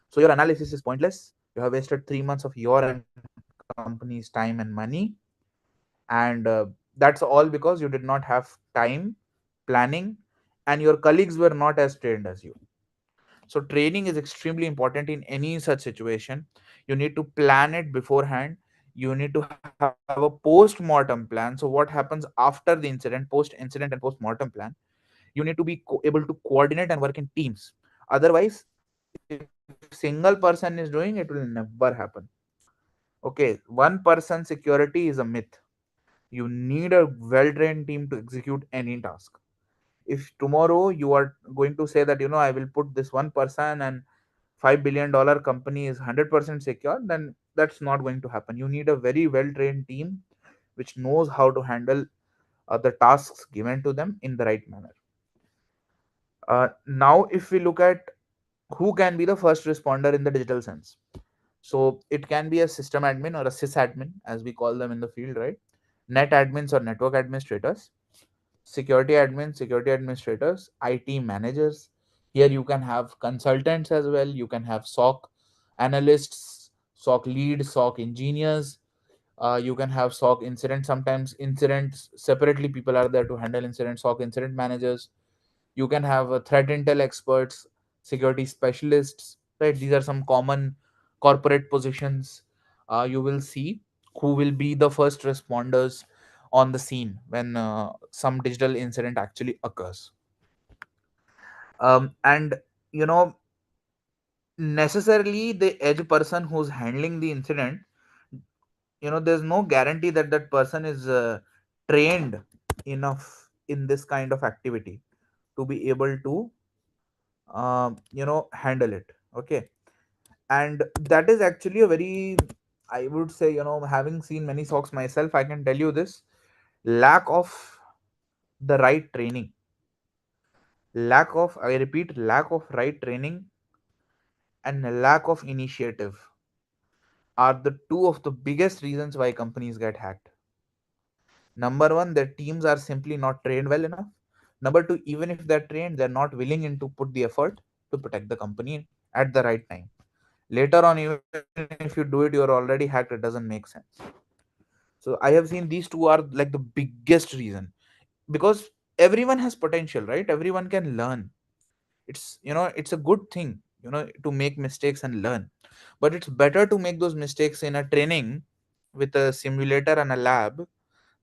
[SPEAKER 2] So your analysis is pointless. You have wasted 3 months of your and company's time and money, and that's all because you did not have time, planning, and your colleagues were not as trained as you. So training is extremely important in any such situation. You need to plan it beforehand. You need to have a post-mortem plan. So what happens after the incident, post-incident and post-mortem plan? You need to be able to coordinate and work in teams. Otherwise, if single person is doing it, will never happen. Okay, one person security is a myth. You need a well-trained team to execute any task. If tomorrow you are going to say that, I will put this one person and $5 billion company is 100% secure, then that's not going to happen. You need a very well-trained team which knows how to handle the tasks given to them in the right manner. Now, if we look at who can be the first responder in the digital sense, so it can be a system admin or a sysadmin, as we call them in the field, right? Net admins or network administrators, security admins, security administrators, IT managers. Here you can have consultants as well. You can have SOC analysts, SOC lead, SOC engineers. You can have SOC incident. Sometimes incidents separately, people are there to handle incidents. SOC incident managers. You can have threat intel experts, security specialists. Right, these are some common corporate positions. You will see who will be the first responders on the scene when some digital incident actually occurs. And you know necessarily the edge person who's handling the incident, there's no guarantee that that person is trained enough in this kind of activity to be able to handle it. Okay, and that is actually a very, I would say, having seen many socks myself, I can tell you this: lack of the right training, lack of, I repeat, lack of right training and lack of initiative are the two of the biggest reasons why companies get hacked. Number one, their teams are simply not trained well enough. Number two, even if they're trained, they're not willing to put the effort to protect the company at the right time. Later on, even if you do it, you're already hacked, it doesn't make sense. So I have seen these two are like the biggest reason, because everyone has potential, right? Everyone can learn. It's a good thing, to make mistakes and learn, but it's better to make those mistakes in a training with a simulator and a lab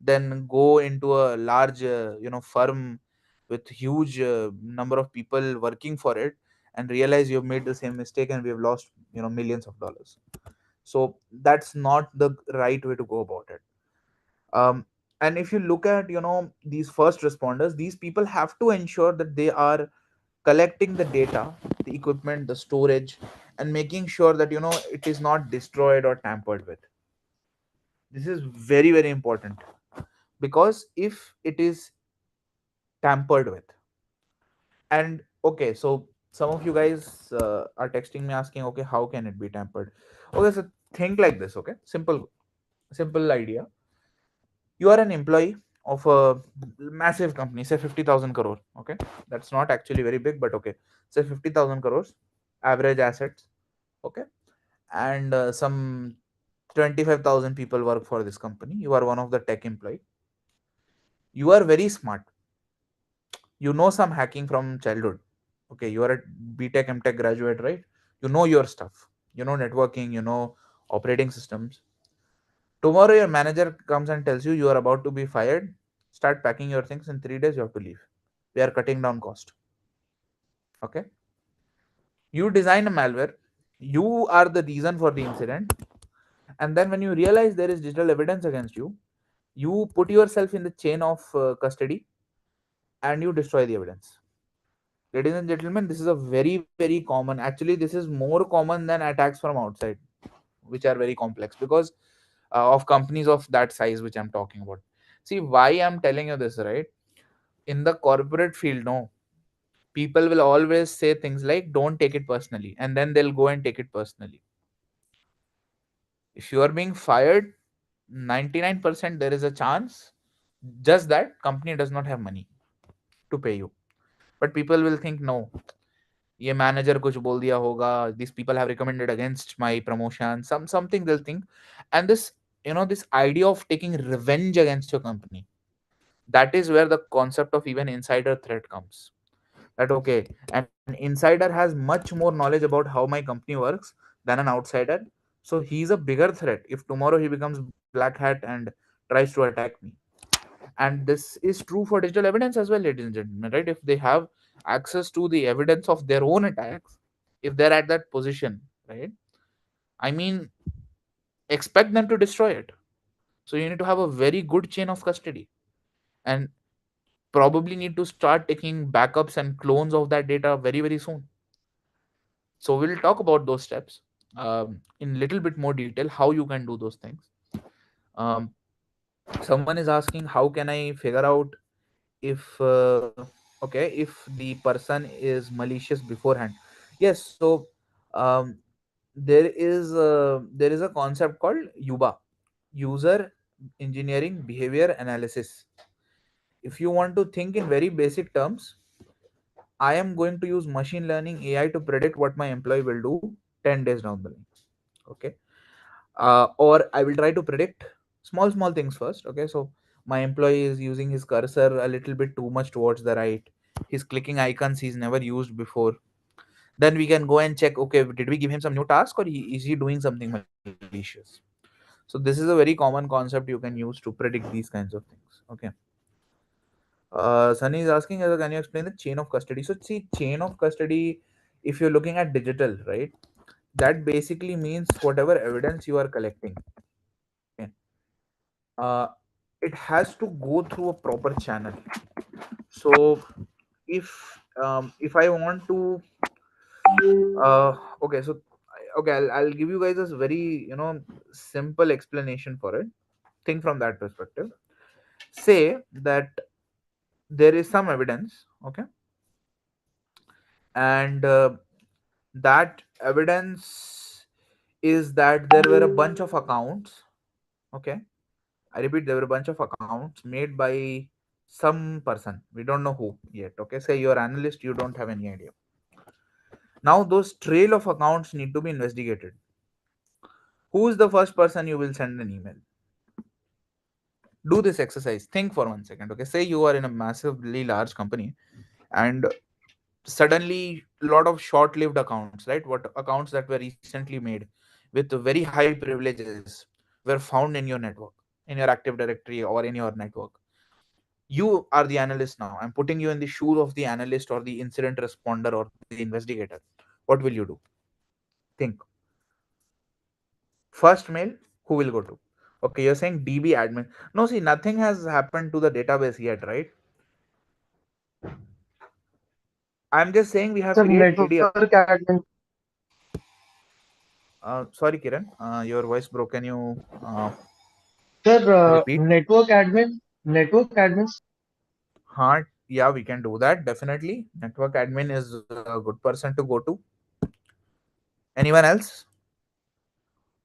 [SPEAKER 2] than go into a large firm with huge number of people working for it and realize you've made the same mistake and we have lost millions of dollars. So that's not the right way to go about it. And if you look at these first responders, these people have to ensure that they are collecting the data, the equipment, the storage, and making sure that it is not destroyed or tampered with. This is very, very important, because if it is tampered with, and okay, so some of you guys are texting me asking, okay, how can it be tampered? Okay, so think like this. Okay, simple idea. You are an employee of a massive company, say 50,000 crore. Okay, that's not actually very big, but okay, say 50,000 crores average assets. Okay, and some 25,000 people work for this company. You are one of the tech employee. You are very smart. You know some hacking from childhood. Okay, you are a BTech MTech graduate, right? You know your stuff. You know networking. You know operating systems. Tomorrow your manager comes and tells you you are about to be fired. Start packing your things. In 3 days you have to leave. We are cutting down cost. Okay. You design a malware. You are the reason for the incident. And then when you realize there is digital evidence against you, you put yourself in the chain of custody and you destroy the evidence. Ladies and gentlemen, this is a very common, actually this is more common than attacks from outside, which are very complex because of companies of that size which I'm talking about. See why I'm telling you this, right? In the corporate field, no, people will always say things like don't take it personally, and then they'll go and take it personally. If you are being fired, 99% there is a chance just that company does not have money to pay you. But people will think no, ये manager कुछ बोल दिया होगा, these people have recommended against my promotion, something they'll think. And this, this idea of taking revenge against your company, that is where the concept of even insider threat comes. That okay, an insider has much more knowledge about how my company works than an outsider, so he's a bigger threat if tomorrow he becomes black hat and tries to attack me. And this is true for digital evidence as well, ladies and gentlemen, right? If they have access to the evidence of their own attacks, if they're at that position, right, I mean, expect them to destroy it. So you need to have a very good chain of custody, and probably need to start taking backups and clones of that data very soon. So we'll talk about those steps in little bit more detail, how you can do those things. um, Someone is asking how can I figure out if okay, if the person is malicious beforehand. Yes, so um, there is a concept called uba, user engineering behavior analysis. If you want to think in very basic terms, I am going to use machine learning AI to predict what my employee will do 10 days down the line. Okay. Or I will try to predict small things first. Okay, so my employee is using his cursor a little bit too much towards the right. He's clicking icons he's never used before. Then we can go and check. Okay, did we give him some new task, or is he doing something malicious? So this is a very common concept you can use to predict these kinds of things. Okay. Sunny is asking, can you explain the chain of custody? So see, chain of custody, if you're looking at digital, right, that basically means whatever evidence you are collecting, okay, uh, it has to go through a proper channel. So if I want to okay, so okay, I'll give you guys this very simple explanation for it. Think from that perspective. Say that there is some evidence, okay, and that evidence is that there were a bunch of accounts, okay, I repeat, there were a bunch of accounts made by some person. We don't know who yet. Okay, say you're an analyst, you don't have any idea. Now those trail of accounts need to be investigated. Who is the first person you will send an email? Do this exercise. Think for 1 second. Okay, say you are in a massively large company, and suddenly a lot of short-lived accounts, right? What accounts that were recently made with very high privileges were found in your network, in your Active Directory or in your network. You are the analyst now. I'm putting you in the shoes of the analyst or the incident responder or the investigator. What will you do? Think. First mail, who will go to? Okay, you're saying DB admin. No, see, nothing has happened to the database yet, right? I'm just saying we have
[SPEAKER 4] Sir,
[SPEAKER 2] created
[SPEAKER 4] network
[SPEAKER 2] DD.
[SPEAKER 4] admin.
[SPEAKER 2] Sorry, Kiran, your voice broke. Can you
[SPEAKER 4] Sir,
[SPEAKER 2] repeat?
[SPEAKER 4] network admins.
[SPEAKER 2] Yeah, we can do that. Definitely. Network admin is a good person to go to. Anyone else?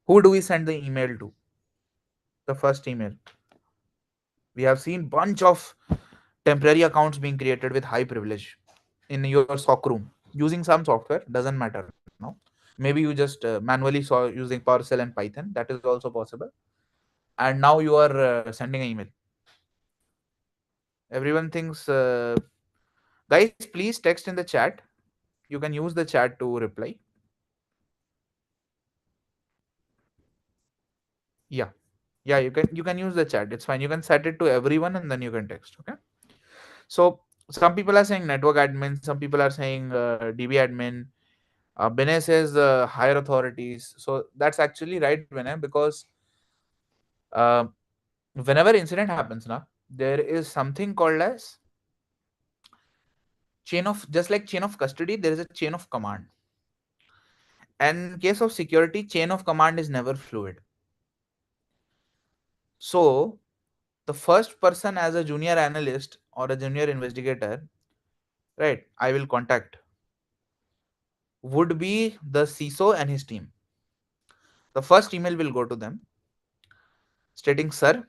[SPEAKER 2] Who do we send the email to? The first email. We have seen bunch of temporary accounts being created with high privilege in your SOC room using some software. Doesn't matter now. Maybe you just manually saw using PowerShell and Python. That is also possible. And now you are sending an email. Everyone thinks, guys, please text in the chat. You can use the chat to reply. Yeah, yeah, you can use the chat. It's fine. You can set it to everyone and then you can text. Okay. So some people are saying network admin. Some people are saying DB admin. Binay says higher authorities. So that's actually right, Binay, because uh, whenever incident happens now, there is something called as chain of, just like chain of custody, there is a chain of command. And in case of security, chain of command is never fluid. So the first person as a junior analyst or a junior investigator, right, I will contact would be the CISO and his team. The first email will go to them stating, Sir,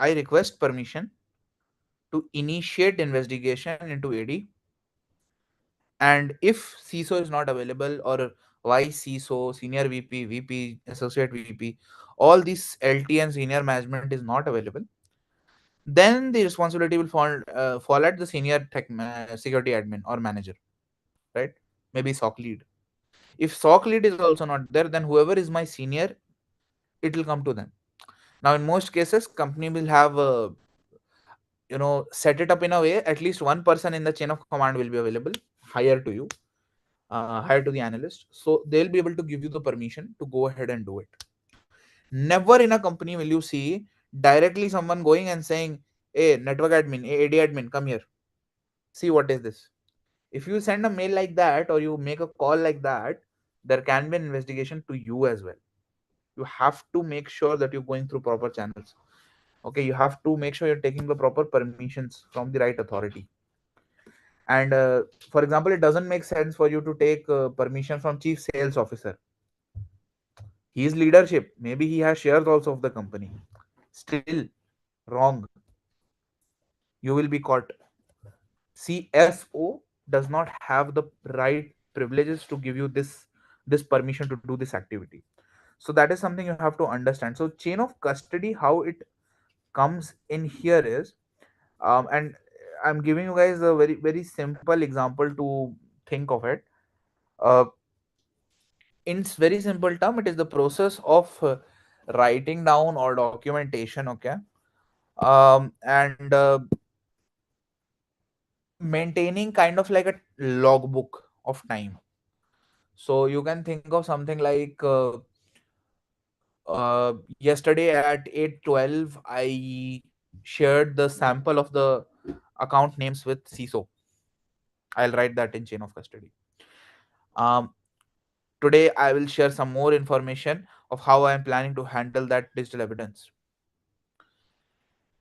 [SPEAKER 2] I request permission to initiate investigation into AD. And if CISO is not available, or vice CISO, senior VP, VP, associate VP, all this LT and senior management is not available, then the responsibility will fall at the senior security admin or manager, right? Maybe SOC lead. If SOC lead is also not there, then whoever is my senior, it will come to them. Now, in most cases, company will have set it up in a way at least one person in the chain of command will be available, higher to you, higher to the analyst, so they'll be able to give you the permission to go ahead and do it. Never in a company will you see directly someone going and saying, hey, network admin, hey, AD admin, come here, see what is this. If you send a mail like that or you make a call like that, there can be an investigation to you as well. You have to make sure that you're going through proper channels. Okay, you have to make sure you're taking the proper permissions from the right authority. And for example, it doesn't make sense for you to take permission from chief sales officer. His leadership, maybe he has shares also of the company. Still wrong, you will be caught. CFO does not have the right privileges to give you this permission to do this activity. So that is something you have to understand. So chain of custody, how it comes in here is, and I'm giving you guys a very very simple example to think of it. uh, in very simple term, it is the process of writing down or documentation, okay, and maintaining kind of like a logbook of time. So you can think of something like yesterday at 8:12 I shared the sample of the account names with CISO. I'll write that in chain of custody. um, Today I will share some more information of how I am planning to handle that digital evidence,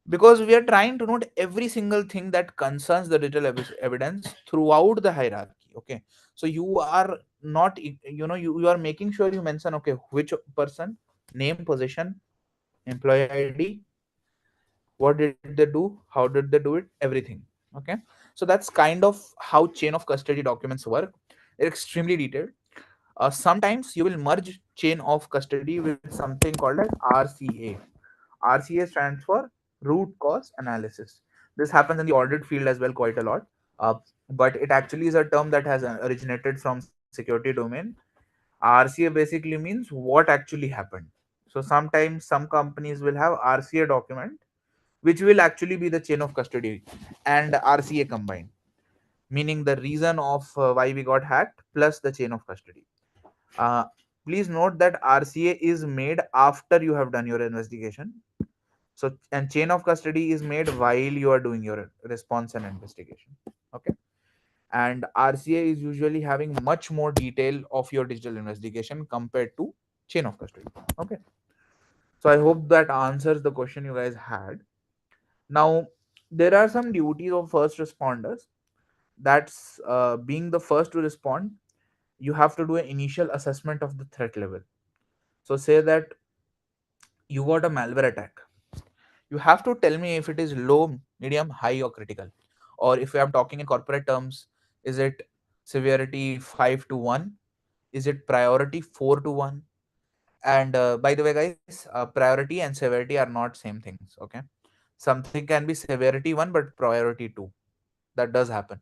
[SPEAKER 2] because we are trying to note every single thing that concerns the digital evidence throughout the hierarchy. Okay, so you are not, you are making sure you mention, okay, which person, name, position, employee ID, what did they do, how did they do it, everything. Okay, so that's kind of how chain of custody documents work. They're extremely detailed. Sometimes you will merge chain of custody with something called as RCA. RCA stands for root cause analysis. This happens in the audit field as well quite a lot. But it actually is a term that has originated from security domain. RCA basically means what actually happened. So sometimes some companies will have RCA document, which will actually be the chain of custody and RCA combined, meaning the reason of why we got hacked plus the chain of custody. Uh, Please note that RCA is made after you have done your investigation. So, and chain of custody is made while you are doing your response and investigation. Okay. And RCA is usually having much more detail of your digital investigation compared to chain of custody. Okay. So I hope that answers the question you guys had. Now, there are some duties of first responders. That's being the first to respond. You have to do an initial assessment of the threat level. So say that you got a malware attack, you have to tell me if it is low, medium, high, or critical. Or if I'm talking in corporate terms, is it severity 5 to 1? Is it priority 4 to 1? And by the way, guys, priority and severity are not same things. Okay, something can be severity 1 but priority 2. That does happen.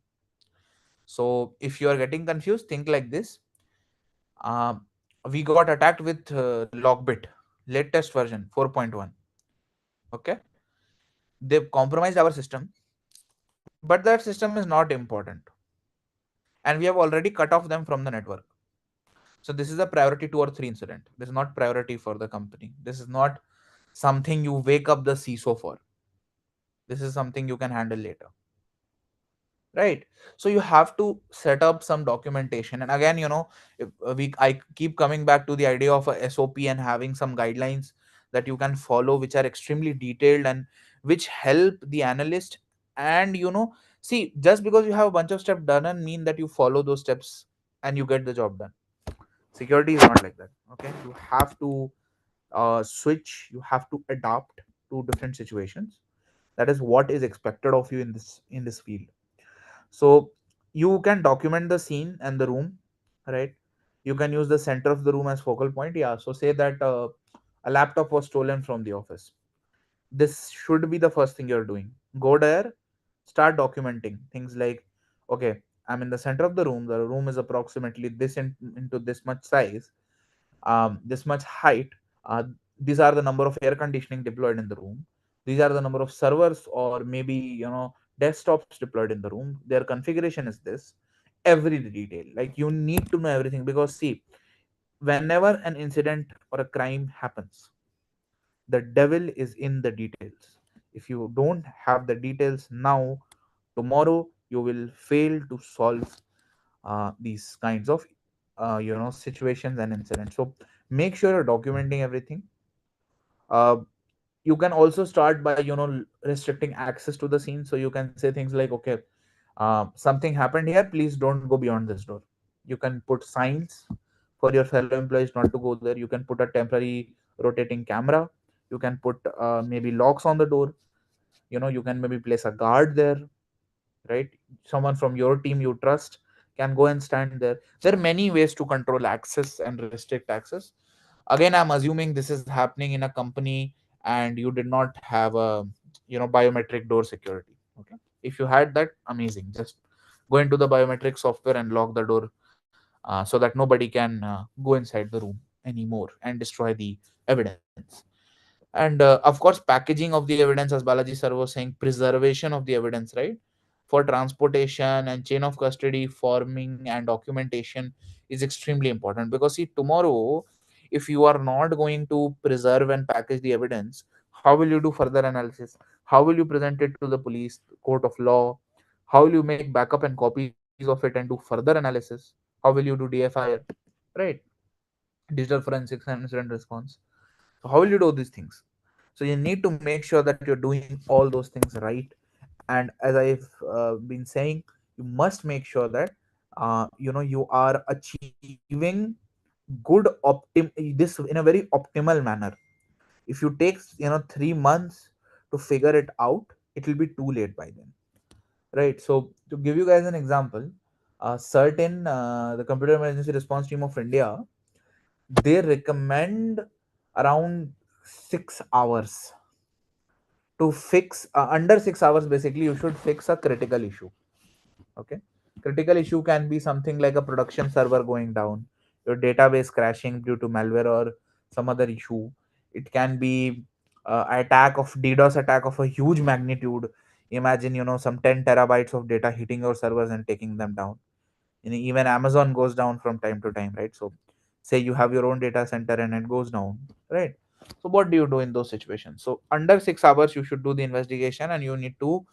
[SPEAKER 2] So if you are getting confused, think like this. um, we got attacked with lockbit. latest version 4.1. Okay, they've compromised our system, but that system is not important, and we have already cut off them from the network. So this is a priority 2 or 3 incident. This is not priority for the company. This is not something you wake up the CISO for. This is something you can handle later, right? So you have to set up some documentation. And again, if I keep coming back to the idea of a SOP and having some guidelines that you can follow, which are extremely detailed and which help the analyst. And see, just because you have a bunch of steps doesn't mean that you follow those steps and you get the job done. Security is not like that. Okay, you have to switch, you have to adapt to different situations. That is what is expected of you in this field. So you can document the scene and the room, right? You can use the center of the room as focal point. Yeah, so say that a laptop was stolen from the office. This should be the first thing you're doing. Go there, start documenting things like, okay, I'm in the center of the room. The room is approximately into this much size, this much height. uh, these are the number of air conditioning deployed in the room. These are the number of servers or maybe desktops deployed in the room. Their configuration is this. Every detail, like, you need to know everything, because see, whenever an incident or a crime happens, the devil is in the details. If you don't have the details now, tomorrow you will fail to solve these kinds of situations and incidents. So make sure you're documenting everything. uh, you can also start by restricting access to the scene. So you can say things like, okay, something happened here, please don't go beyond this door. You can put signs for your fellow employees not to go there. You can put a temporary rotating camera. You can put maybe locks on the door. You can maybe place a guard there, right? Someone from your team you trust can go and stand there. There are many ways to control access and restrict access. Again, I'm assuming this is happening in a company and you did not have a biometric door security. Okay, if you had that, amazing. Just go into the biometric software and lock the door, so that nobody can go inside the room anymore and destroy the evidence. And of course, packaging of the evidence, as Balaji sir was saying, preservation of the evidence, right? For transportation and chain of custody forming and documentation is extremely important, because see, tomorrow, if you are not going to preserve and package the evidence, how will you do further analysis? How will you present it to the police court of law? How will you make backup and copies of it and do further analysis? How will you do DFIR, right? Digital forensics and incident response. So how will you do these things? So you need to make sure that you're doing all those things right. And as I've been saying, you must make sure that you are achieving good this in a very optimal manner. If you take 3 months to figure it out, it will be too late by then, right? So to give you guys an example, certain the computer emergency response team of India, they recommend around 6 hours to fix, under 6 hours basically you should fix a critical issue. Okay, critical issue can be something like a production server going down, your database crashing due to malware or some other issue. It can be attack of DDoS attack of a huge magnitude. Imagine some 10 terabytes of data hitting your servers and taking them down. Even Amazon goes down from time to time, right? So say you have your own data center and it goes down, right? So what do you do in those situations? So under 6 hours you should do the investigation, and you need to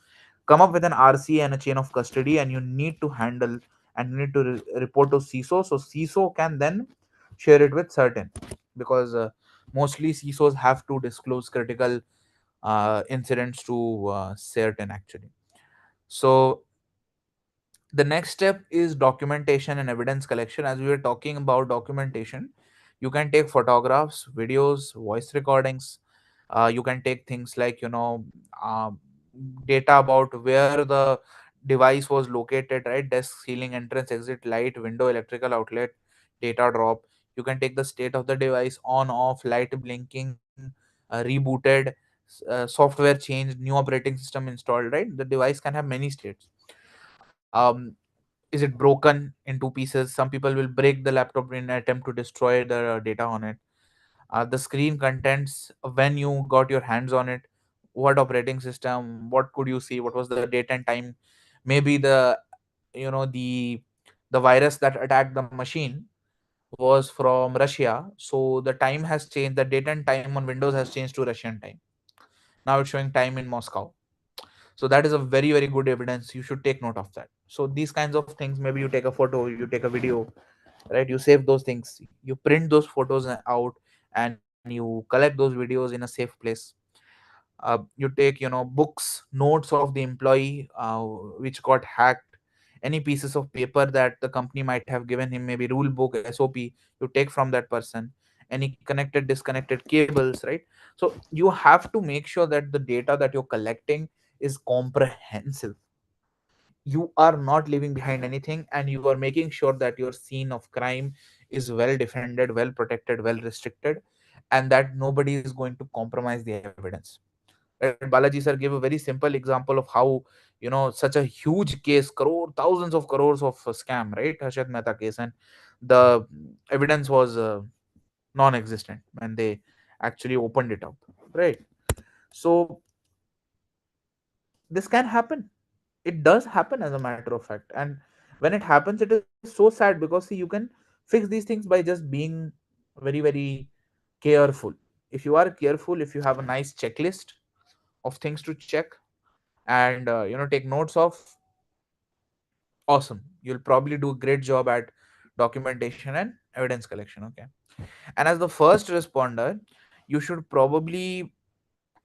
[SPEAKER 2] come up with an RC and a chain of custody, and you need to handle and you need to report to CISO, so CISO can then share it with certain, because mostly CISOs have to disclose critical incidents to certain actually. So the next step is documentation and evidence collection. As we were talking about documentation, you can take photographs, videos, voice recordings. You can take things like um, data about where the device was located, right? Desk, ceiling, entrance, exit, light, window, electrical outlet, data drop. You can take the state of the device, on, off, light blinking, rebooted, software changed, new operating system installed, right? The device can have many states. um, is it broken in two pieces? Some people will break the laptop in an attempt to destroy the data on it. the screen contents, when you got your hands on it, what operating system, what could you see, what was the date and time, maybe the the virus that attacked the machine was from Russia, so the time has changed, the date and time on Windows has changed to Russian time. Now it's showing time in Moscow. So that is a very, very good evidence. You should take note of that. So these kinds of things, maybe you take a photo, you take a video, right? You save those things, you print those photos out, and you collect those videos in a safe place. You take, books, notes of the employee which got hacked, any pieces of paper that the company might have given him, maybe rule book, SOP, you take from that person, any connected disconnected cables, right? So you have to make sure that the data that you're collecting is comprehensive. You are not leaving behind anything, and you are making sure that your scene of crime is well defended, well protected, well restricted, and that nobody is going to compromise the evidence. Right? Balaji sir gave a very simple example of how, such a huge case, thousands of crores of scam, right? Harshad Mehta case, and the evidence was non-existent when they actually opened it up, right? So this can happen, it does happen, as a matter of fact. And when it happens, it is so sad, because see, you can fix these things by just being very, very careful. If you are careful, if you have a nice checklist of things to check, and take notes of, awesome, you'll probably do a great job at documentation and evidence collection. Okay. And as the first responder, you should probably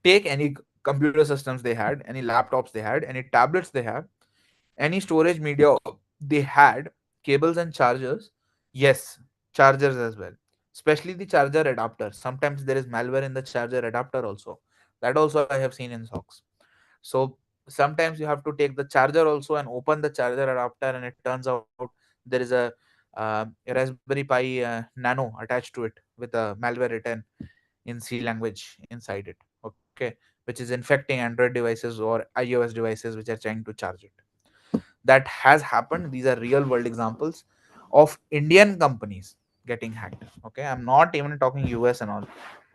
[SPEAKER 2] take any computer systems they had, any laptops they had, any tablets they have, any storage media they had, cables and chargers. Yes, chargers as well, especially the charger adapter. Sometimes there is malware in the charger adapter also. That also I have seen in socks. So sometimes you have to take the charger also and open the charger adapter, and it turns out there is a Raspberry Pi Nano attached to it with a malware written in C language inside it. Okay, which is infecting Android devices or iOS devices which are trying to charge it. That has happened. These are real world examples of Indian companies getting hacked. Okay, I'm not even talking US and all,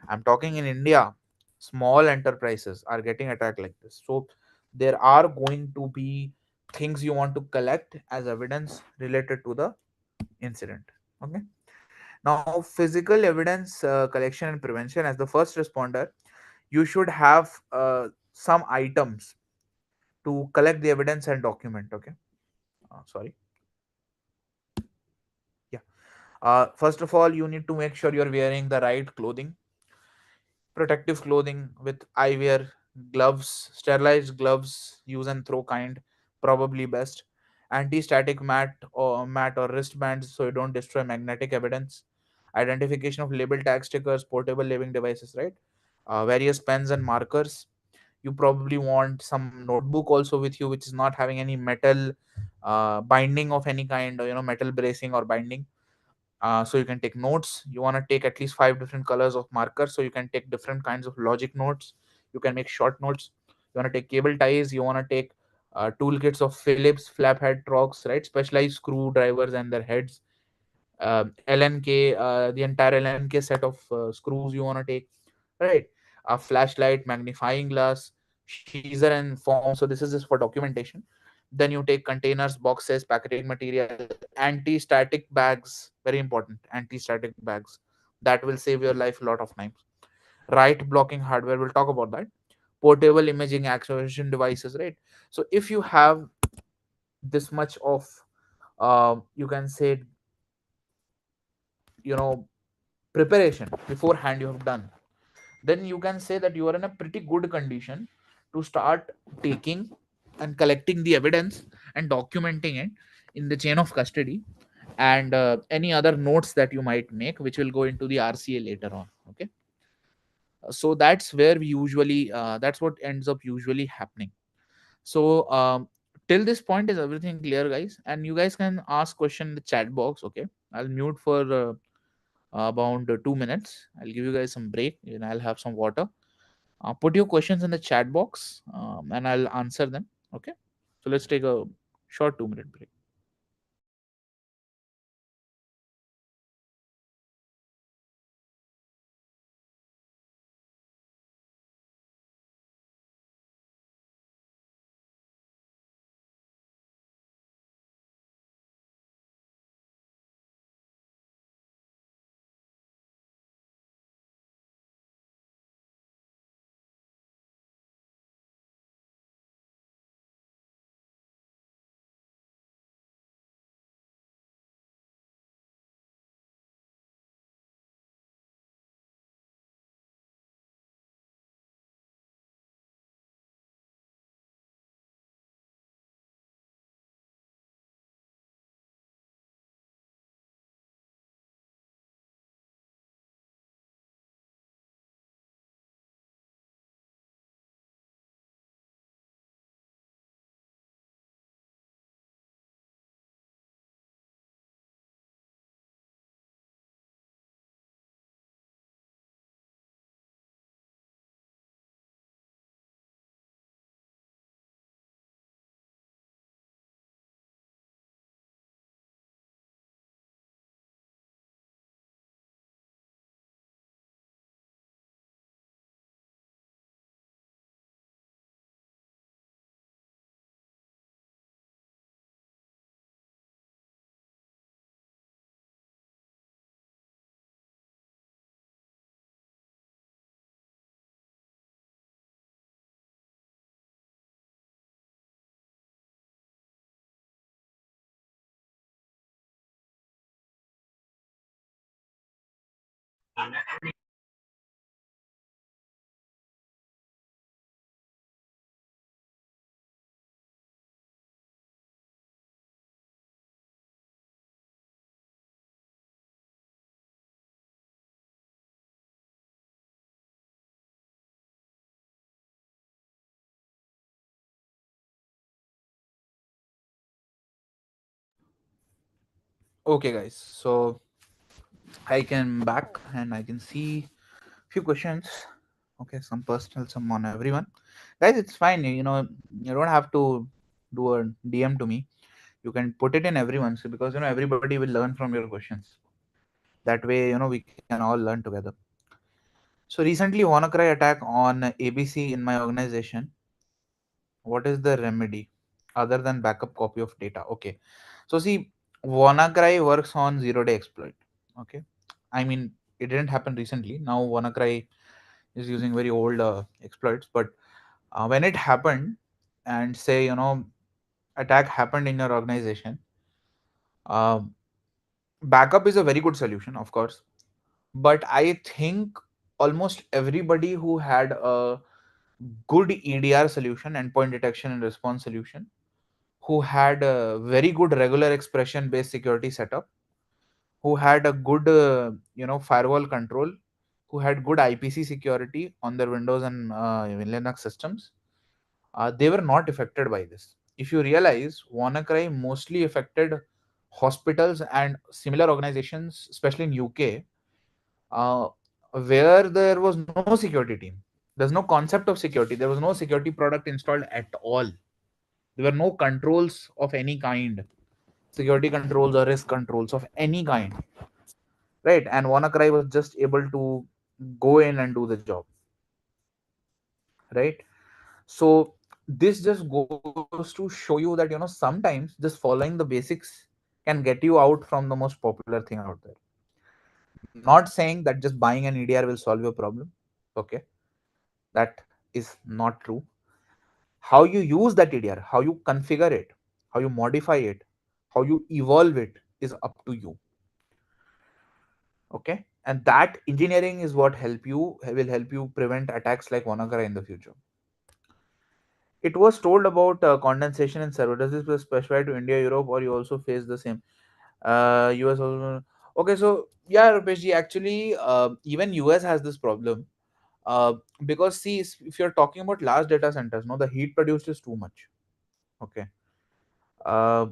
[SPEAKER 2] I'm talking in India. Small enterprises are getting attacked like this. So there are going to be things you want to collect as evidence related to the incident. Okay. Now, physical evidence collection and prevention. As the first responder, you should have some items to collect the evidence and document. Okay. Sorry. Yeah. First of all, you need to make sure you're wearing the right clothing, protective clothing with eyewear, gloves, sterilized gloves, use and throw kind, probably best. Anti-static mat or wristbands so you don't destroy magnetic evidence. Identification of label tag stickers, portable living devices, right? Various pens and markers. You probably want some notebook also with you, which is not having any metal binding of any kind, or metal bracing or binding, so you can take notes. You want to take at least 5 different colors of markers so you can take different kinds of logic notes. You can make short notes. You want to take cable ties. You want to take toolkits of Phillips flaphead trocks, right? Specialized screwdrivers and their heads. LNK, the entire LNK set of screws you want to take, right? A flashlight, magnifying glass, sheezer and form. So this is just for documentation. Then you take containers, boxes, packaging material, anti-static bags, very important, anti-static bags. That will save your life a lot of times. Right blocking hardware, we'll talk about that. Portable imaging activation devices, right? So if you have this much of, you can say, you know preparation beforehand you have done, then you can say that you are in a pretty good condition to start taking and collecting the evidence and documenting it in the chain of custody, and any other notes that you might make, which will go into the RCA later on. Okay. So that's where we usually, that's what ends up usually happening. So till this point, is everything clear, guys? And you guys can ask question in the chat box. Okay, I'll mute for about 2 minutes. I'll give you guys some break, and I'll have some water. Put your questions in the chat box, and I'll answer them. Okay. So let's take a short 2 minute break. Okay, guys. So I can back and I can see few questions. Okay, some personal, some on everyone. Guys, it's fine. You don't have to do a DM to me. You can put it in everyone's because everybody will learn from your questions. That way, we can all learn together. So recently, WannaCry attack on ABC in my organization. What is the remedy other than backup copy of data? Okay, so see, WannaCry works on zero-day exploit. Okay, I mean it didn't happen recently. Now WannaCry is using very old exploits, but when it happened, and say attack happened in your organization, uh, backup is a very good solution, of course, but I think almost everybody who had a good EDR solution, endpoint detection and response solution, who had a very good regular expression based security setup, who had a good firewall control, who had good IPC security on their Windows and Linux systems, they were not affected by this. If you realize, WannaCry mostly affected hospitals and similar organizations, especially in UK, uh, where there was no security team. There's no concept of security. There was no security product installed at all. There were no controls of any kind, security controls or risk controls of any kind, right? And WannaCry was just able to go in and do the job, right? So this just goes to show you that sometimes just following the basics can get you out from the most popular thing out there. Not saying that just buying an EDR will solve your problem. Okay, that is not true. How you use that EDR, how you configure it, how you modify it, how you evolve it is up to you. Okay, and that engineering is what will help you prevent attacks like WannaCry in the future. It was told about condensation in server. Does this specify to India, Europe, or you also face the same? US also. Okay, so yeah, Rupesh ji, actually, even US has this problem. Because see, if you're talking about large data centers, no, the heat produced is too much. Okay. Uh,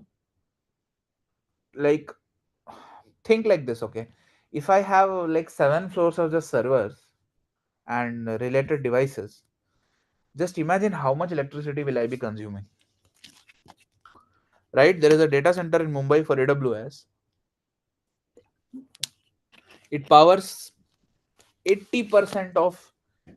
[SPEAKER 2] like, think like this. Okay, if I have like 7 floors of just servers and related devices, just imagine how much electricity will I be consuming. Right, there is a data center in Mumbai for AWS. It powers 80% of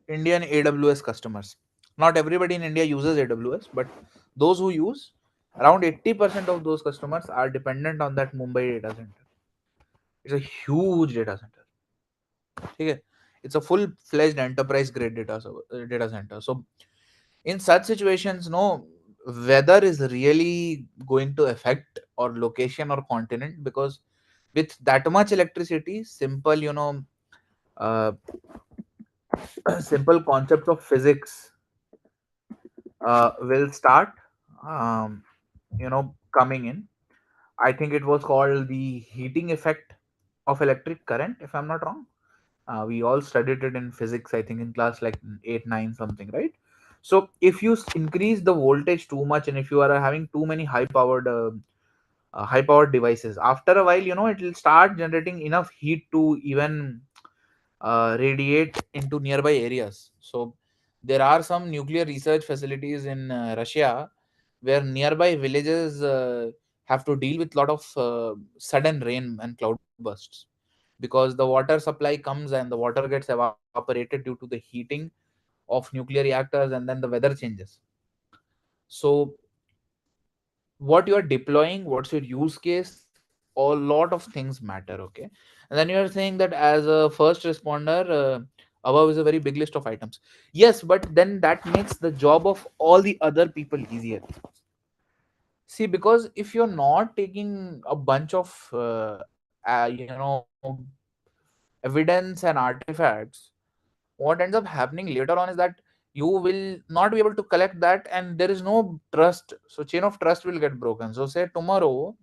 [SPEAKER 2] Indian AWS customers. Not everybody in India uses AWS, but those who use, around 80% of those customers are dependent on that Mumbai data center. It's a huge data center. Okay, it's a full-fledged enterprise grade data center. So in such situations, no, weather is really going to affect or location or continent, because with that much electricity, simple uh, simple concepts of physics will start um, coming in. I think it was called the heating effect of electric current, if I'm not wrong. We all studied it in physics, I think, in class like 8 9 something, right? So if you increase the voltage too much, and if you are having too many high powered devices, after a while, it will start generating enough heat to even radiate into nearby areas. So there are some nuclear research facilities in Russia where nearby villages have to deal with a lot of sudden rain and cloud bursts, because the water supply comes and the water gets evaporated due to the heating of nuclear reactors, and then the weather changes. So what you are deploying, what's your use case, a lot of things matter. Okay, and then you are saying that as a first responder, above is a very big list of items. Yes, but then that makes the job of all the other people easier. See, because if you're not taking a bunch of evidence and artifacts, what ends up happening later on is that you will not be able to collect that, and there is no trust. So chain of trust will get broken. So say tomorrow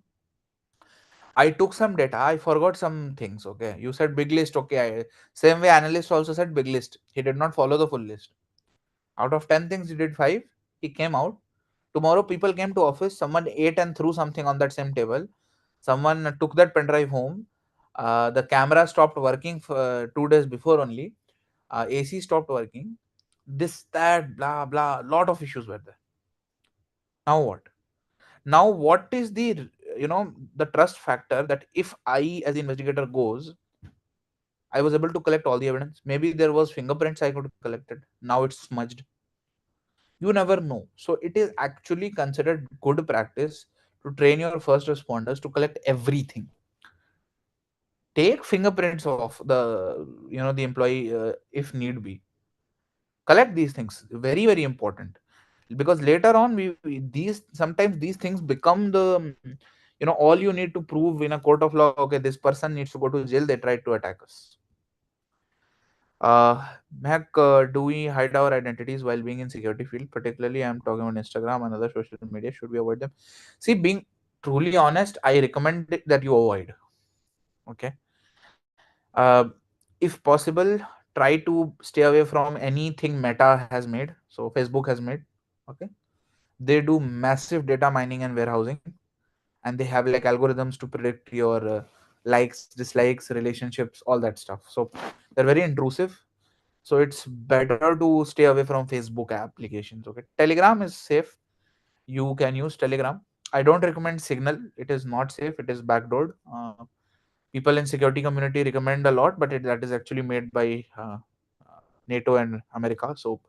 [SPEAKER 2] I took some data, I forgot some things. Okay, you said big list. Okay, same way analyst also said big list. He did not follow the full list. Out of 10 things, he did 5. He came out. Tomorrow, people came to office. Someone ate and threw something on that same table. Someone took that pen drive home. The camera stopped working for 2 days before only. AC stopped working. This, that, blah, blah. Lot of issues were there. Now what? Now what is the the trust factor that if I as the investigator goes, I was able to collect all the evidence. Maybe there was fingerprints I could collect it. Now it's smudged. You never know. So it is actually considered good practice to train your first responders to collect everything. Take fingerprints of the employee if need be. Collect these things. Very, very important. Because later on these sometimes these things become the all you need to prove in a court of law. Okay, this person needs to go to jail, they tried to attack us. Mehak, do we hide our identities while being in security field? Particularly, I'm talking about Instagram and other social media. Should we avoid them? See, being truly honest, I recommend that you avoid. Okay. If possible, try to stay away from anything Meta has made. So Facebook has made. Okay. They do massive data mining and warehousing, and they have like algorithms to predict your likes, dislikes, relationships, all that stuff. So they're very intrusive. So it's better to stay away from Facebook applications. Okay, Telegram is safe. You can use Telegram. I don't recommend Signal. It is not safe. It is backdoored. People in security community recommend a lot, but that is actually made by NATO and America. So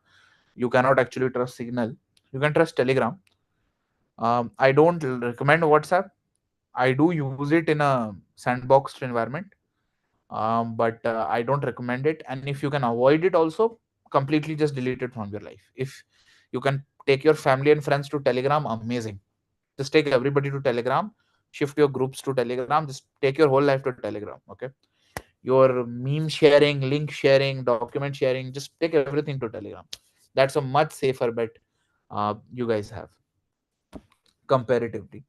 [SPEAKER 2] you cannot actually trust Signal. You can trust Telegram. I don't recommend WhatsApp. I do use it in a sandboxed environment, but I don't recommend it. And if you can avoid it, also completely just delete it from your life. If you can take your family and friends to Telegram, amazing. Just take everybody to Telegram, shift your groups to Telegram, just take your whole life to Telegram. Okay, your meme sharing, link sharing, document sharing, just take everything to Telegram. That's a much safer bet you guys have comparatively.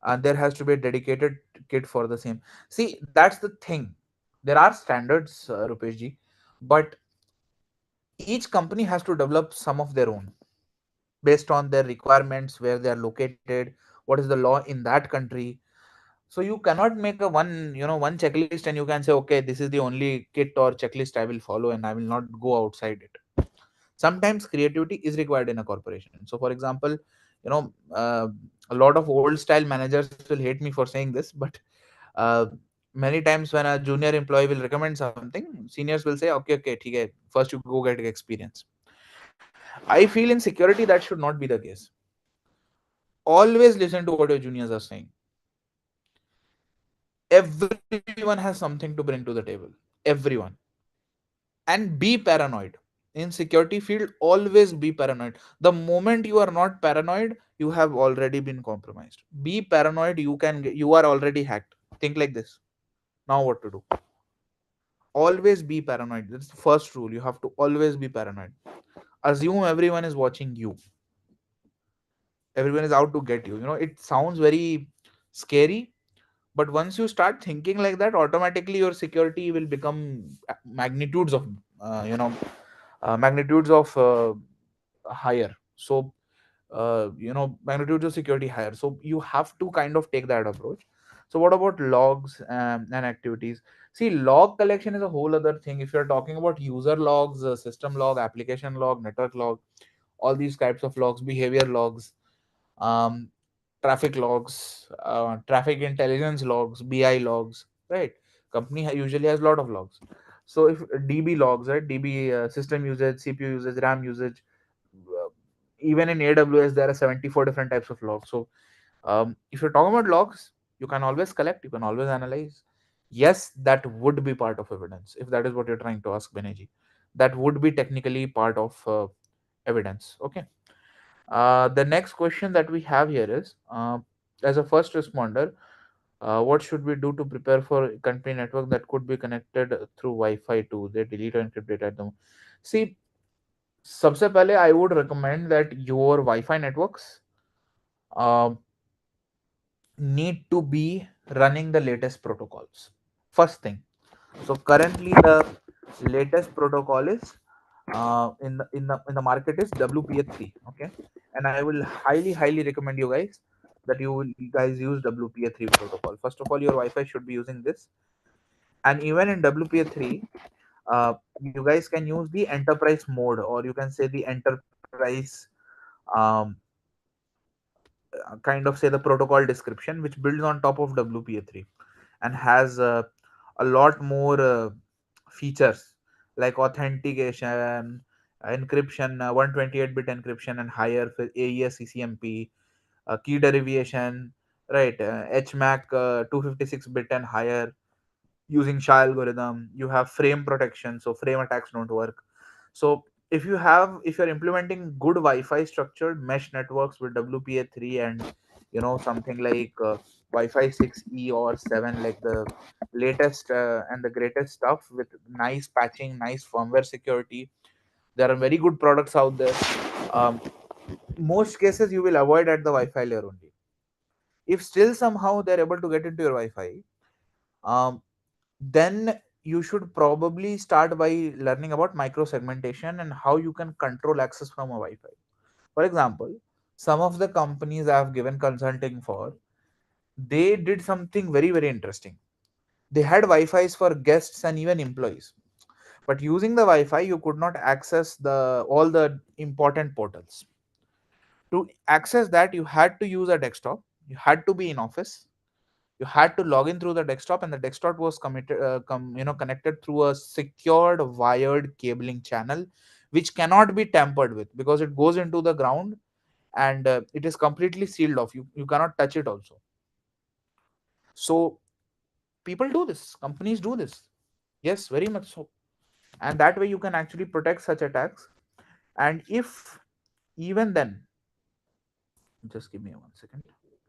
[SPEAKER 2] And there has to be a dedicated kit for the same. See, that's the thing. There are standards, Rupesh ji, but each company has to develop some of their own based on their requirements, where they are located, what is the law in that country. So you cannot make a one checklist and you can say, okay, this is the only kit or checklist I will follow and I will not go outside it. Sometimes creativity is required in a corporation. So for example, you know uh, a lot of old style managers will hate me for saying this, but uh, many times when a junior employee will recommend something, seniors will say, okay, okay, theek hai, first you go get experience. I feel in security that should not be the case. Always listen to what your juniors are saying. Everyone has something to bring to the table. Everyone. And be paranoid. In security field, always be paranoid. The moment you are not paranoid, you have already been compromised. Be paranoid. You are already hacked. Think like this. Now what to do? Always be paranoid. That's the first rule. You have to always be paranoid. Assume everyone is watching you. Everyone is out to get you. It sounds very scary, but once you start thinking like that, automatically your security will become magnitudes of magnitudes of higher. So magnitudes of security higher. So you have to kind of take that approach. So what about logs and activities? See, log collection is a whole other thing. If you're talking about user logs, system log, application log, network log, all these types of logs, behavior logs, um, traffic logs, traffic intelligence logs, BI logs, right? Company usually has a lot of logs. So if DB logs, right? DB system usage, CPU usage, RAM usage. uh, Even in AWS, there are 74 different types of logs. So if you're talking about logs, you can always collect, you can always analyze. Yes, that would be part of evidence. If that is what you're trying to ask, Beneji, that would be technically part of evidence. Okay. The next question that we have here is, as a first responder, What should we do to prepare for company network that could be connected through Wi-Fi too? They delete or encrypt data at them. See, सबसे पहले I would recommend that your Wi-Fi networks uh, need to be running the latest protocols. First thing. So currently the latest protocol is in the market is WPA3. Okay, and I will highly recommend you guys that you guys use WPA3 protocol. First of all, your Wi-Fi should be using this, and even in WPA3, you guys can use the enterprise mode, or you can say the enterprise um, kind of say the protocol description, which builds on top of WPA3 and has a lot more features like authentication, encryption, 128-bit encryption and higher for AES CCMP, key derivation, right? HMAC 256-bit and higher using SHA algorithm. You have frame protection, so frame attacks don't work. So if you're implementing good Wi-Fi structured mesh networks with WPA3 and something like Wi-Fi 6E or 7, like the latest and the greatest stuff with nice patching, nice firmware security, there are very good products out there. um, Most cases you will avoid at the Wi-Fi layer only. If still somehow they're able to get into your Wi-Fi, um, then you should probably start by learning about micro segmentation and how you can control access from a Wi-Fi. For example, some of the companies I have given consulting for, they did something very interesting. They had Wi-Fi's for guests and even employees, but using the Wi-Fi you could not access the all the important portals. To access that, you had to use a desktop, you had to be in office, you had to log in through the desktop, and the desktop was connected through a secured wired cabling channel which cannot be tampered with because it goes into the ground, and it is completely sealed off. You cannot touch it also. So people do this, companies do this, yes, very much so. And that way you can actually protect such attacks. And if even then, just give me 1 second.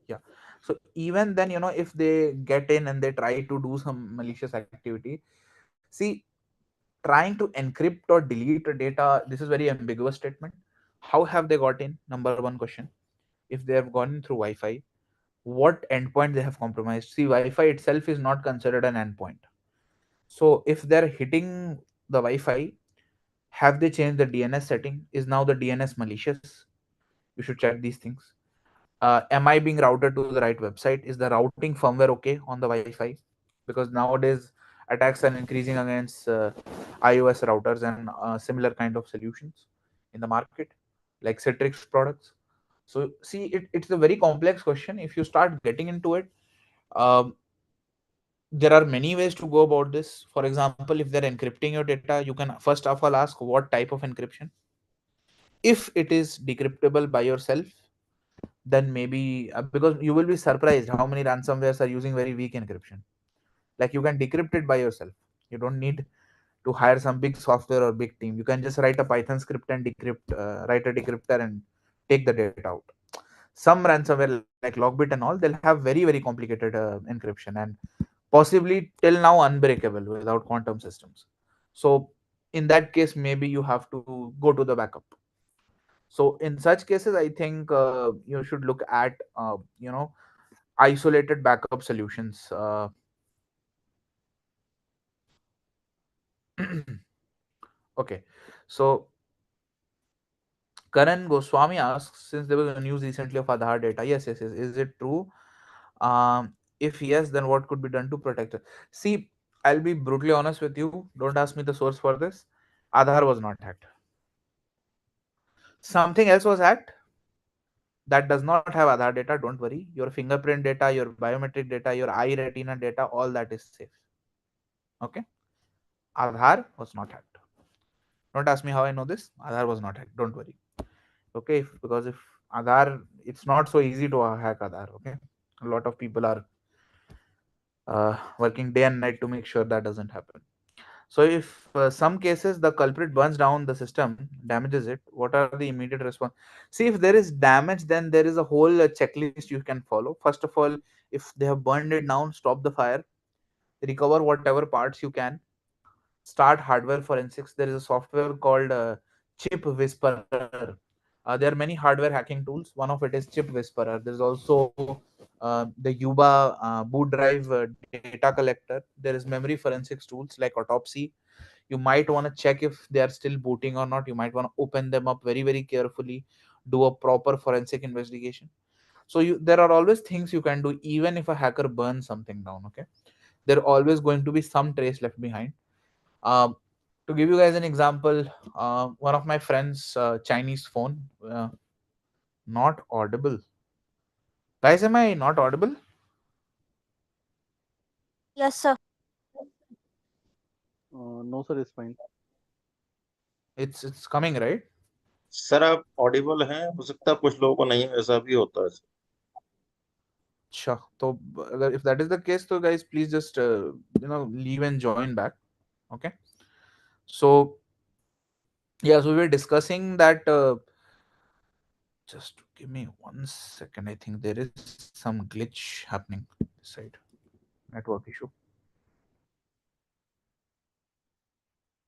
[SPEAKER 2] Yeah, so even then, if they get in and they try to do some malicious activity, see, trying to encrypt or delete data, this is very ambiguous statement. How have they got in? Number one question. If they have gone in through Wi-Fi, what endpoint they have compromised? See, Wi-Fi itself is not considered an endpoint. So if they're hitting the Wi-Fi, have they changed the DNS setting? Is now the DNS malicious? You should check these things. Am I being routed to the right website? Is the routing firmware okay on the Wi-Fi? Because nowadays attacks are increasing against iOS routers and similar kind of solutions in the market, like Citrix products. So see, it's a very complex question. If you start getting into it, um, there are many ways to go about this. For example, if they're encrypting your data, you can first of all ask what type of encryption. If it is decryptable by yourself, then maybe because you will be surprised how many ransomwares are using very weak encryption. Like, you can decrypt it by yourself. You don't need to hire some big software or big team. You can just write a Python script and write a decryptor and take the data out. Some ransomware like Lockbit and all, they'll have very complicated encryption and possibly till now unbreakable without quantum systems. So in that case, maybe you have to go to the backup. So in such cases, I think you should look at isolated backup solutions. Okay, so Karan Goswami asks, since there was a news recently of Aadhaar data, yes, is it true? If yes, then what could be done to protect it? See, I'll be brutally honest with you. Don't ask me the source for this. Aadhaar was not hacked. Something else was hacked that does not have Aadhaar data. Don't worry. Your fingerprint data, your biometric data, your eye retina data, all that is safe. Okay. Aadhaar was not hacked. Don't ask me how I know this. Aadhaar was not hacked. Don't worry. Okay, because if Aadhaar, it's not so easy to hack Aadhaar. Okay, a lot of people are working day and night to make sure that doesn't happen. So if some cases the culprit burns down the system, damages it, what are the immediate response? See, if there is damage, then there is a whole checklist you can follow. First of all, If they have burned it down, stop the fire, recover whatever parts you can, start hardware forensics. There is a software called Chip Whisperer. There are many hardware hacking tools. One of it is Chip Whisperer. There's also the Yuba boot drive data collector. There is memory forensics tools like Autopsy. You might want to check if they are still booting or not. You might want to open them up very, very carefully, do a proper forensic investigation. So there are always things you can do, even if a hacker burns something down. Okay, there always going to be some trace left behind. um, to give you guys an example, one of my friends Chinese phone, not audible, guys, am I not audible?
[SPEAKER 5] Yes, sir.
[SPEAKER 3] No, sir, it's fine.
[SPEAKER 2] It's coming, right?
[SPEAKER 6] Sir आप Audible हैं, हो सकता है कुछ लोगों को नहीं, ऐसा भी होता है sir.
[SPEAKER 2] Sure. So if that is the case, so guys, please just leave and join back. Okay. So yeah, so we were discussing that. Just give me 1 second. I think there is some glitch happening this side. Network issue.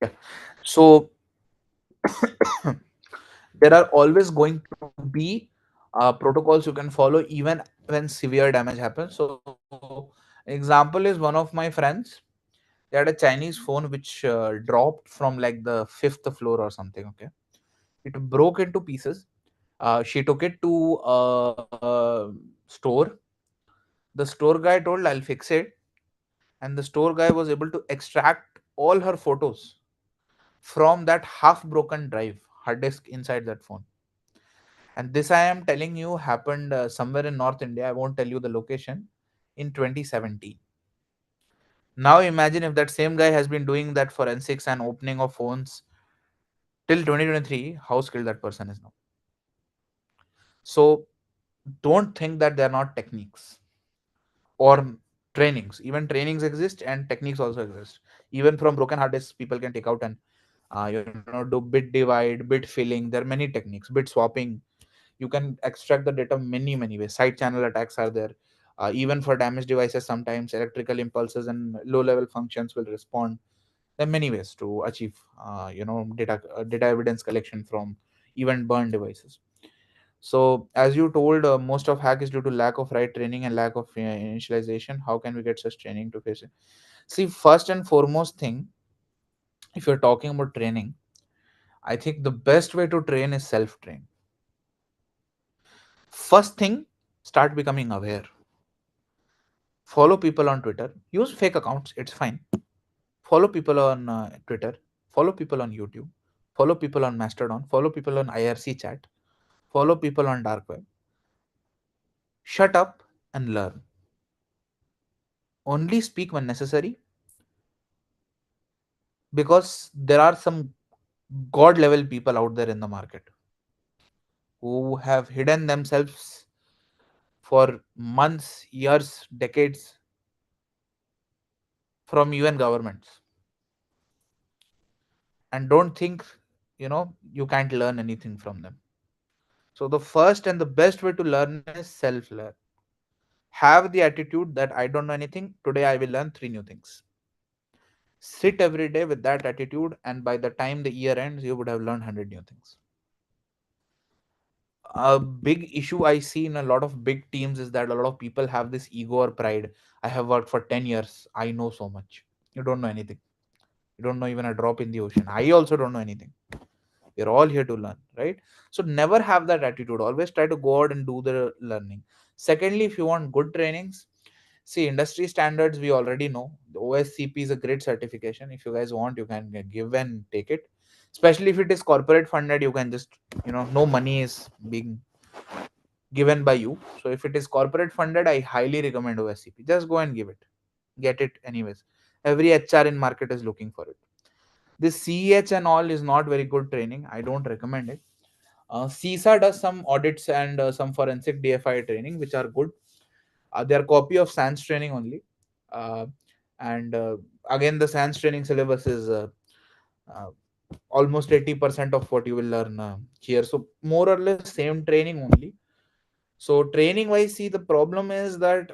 [SPEAKER 2] Yeah. So there are always going to be protocols you can follow even when severe damage happens. So example is one of my friends. They had a Chinese phone which dropped from like the 5th floor or something. Okay, it broke into pieces. She took it to a store. The store guy told, "I'll fix it," and the store guy was able to extract all her photos from that half broken drive hard disk inside that phone. And this I am telling you happened somewhere in North India. I won't tell you the location, in 2017. Now imagine if that same guy has been doing that forensics and opening of phones till 2023, how skilled that person is now. So don't think that there are not techniques or trainings. Even trainings exist and techniques also exist. Even from broken hard disks, people can take out and do bit divide, bit filling. There are many techniques. Bit swapping. You can extract the data many ways. Side channel attacks are there. Even for damaged devices, sometimes electrical impulses and low level functions will respond. There are many ways to achieve data evidence collection from even burned devices. So as you told, most of hack is due to lack of right training and lack of initialization. How can we get such training to face it? See, first and foremost thing, if you're talking about training, I think the best way to train is self train. First thing, start becoming aware. Follow people on Twitter. Use fake accounts, it's fine. Follow people on Twitter. Follow people on YouTube. Follow people on Mastodon. Follow people on IRC chat. Follow people on dark web. Shut up and learn. Only speak when necessary, because there are some god level people out there in the market who have hidden themselves for months, years, decades from UN governments, and don't think you can't learn anything from them. So the first and the best way to learn is self learn. Have the attitude that I don't know anything, today I will learn 3 new things. Sit every day with that attitude, and by the time the year ends, you would have learned 100 new things. A big issue I see in a lot of big teams is that a lot of people have this ego or pride. I have worked for 10 years, I know so much. You don't know anything. You don't know even a drop in the ocean. I also don't know anything. We're all here to learn, right? So never have that attitude. Always try to go out and do the learning. Secondly, if you want good trainings, see, industry standards we already know. The OSCP is a great certification. If you guys want, you can give and take it. Especially if it is corporate funded, you can just no money is being given by you. So if it is corporate funded, I highly recommend OSCP. Just go and give it. Get it anyways. Every HR in market is looking for it. This CEH and all is not very good training. I don't recommend it. CISA does some audits and some forensic DFI training, which are good. They are copy of SANS training only. Uh, and again, the SANS training syllabus is uh, almost 80% of what you will learn here. So more or less same training only. So training wise, see, the problem is that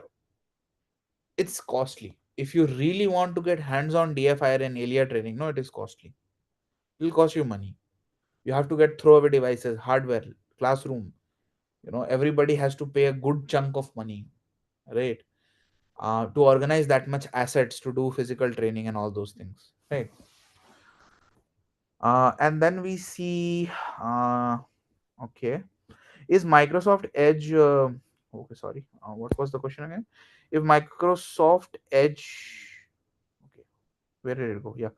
[SPEAKER 2] it's costly. If you really want to get hands-on DFIR and ALIA training, no, it is costly. It will cost you money. You have to get throwaway devices, hardware, classroom. Everybody has to pay a good chunk of money, right? To organize that much assets to do physical training and all those things, right? And then we see, okay, is Microsoft Edge, okay, sorry, what was the question again? If Microsoft Edge, okay, where did it go? Yeah,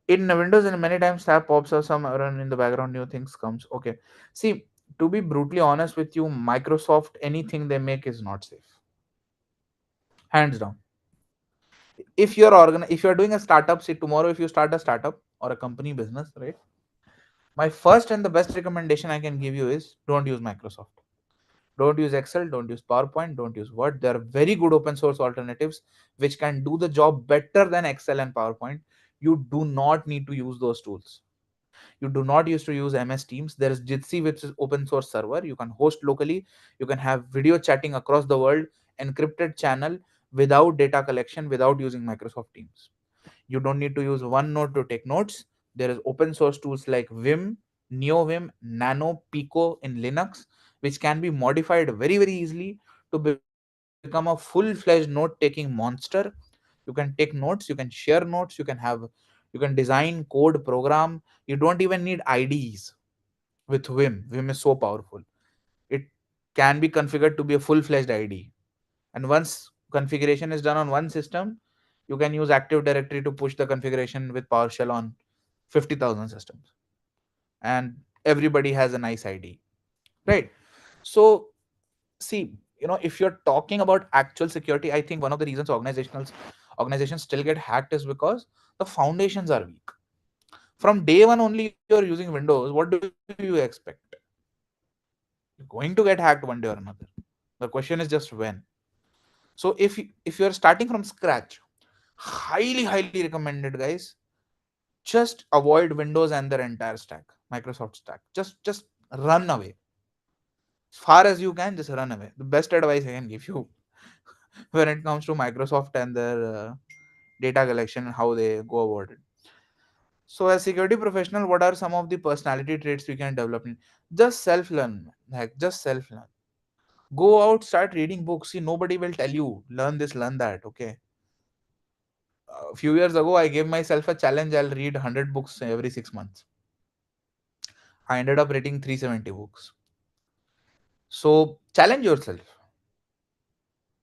[SPEAKER 2] in Windows, and many times tab pops or some run in the background, new things comes. Okay, see, to be brutally honest with you, Microsoft, anything they make is not safe, hands down. If you're doing a startup, see, tomorrow if you start a startup or a company business, right, my first and the best recommendation I can give you is don't use Microsoft. Don't use Excel, don't use PowerPoint, don't use Word. There are very good open source alternatives which can do the job better than Excel and PowerPoint. You do not need to use those tools. You do not use to use MS Teams. There is Jitsi, which is open source server. You can host locally. You can have video chatting across the world, encrypted channel without data collection, without using Microsoft Teams. You don't need to use OneNote to take notes. There is open source tools like Vim, NeoVim, Nano, Pico in Linux, which can be modified very, very easily to become a full-fledged note-taking monster. You can take notes, you can share notes, you can design code, program. You don't even need IDEs with Vim. Vim is so powerful. It can be configured to be a full-fledged IDE. And once configuration is done on one system, you can use Active Directory to push the configuration with PowerShell on 50,000 systems. And everybody has a nice ID, right? So, see, if you're talking about actual security, I think one of the reasons organizations still get hacked is because the foundations are weak. From day one only you're using Windows, what do you expect? You're going to get hacked one day or another. The question is just when. So if you're starting from scratch, highly recommended, guys, just avoid Windows and their entire stack, Microsoft stack. Just run away. As far as you can, just run away. The best advice I can give you when it comes to Microsoft and their data collection and how they go about it. So, as security professional, what are some of the personality traits we can develop? Just self learn, like just self learn. Go out, start reading books. See, nobody will tell you learn this, learn that. Okay. A few years ago, I gave myself a challenge. I'll read 100 books every 6 months. I ended up reading 370 books. So, challenge yourself.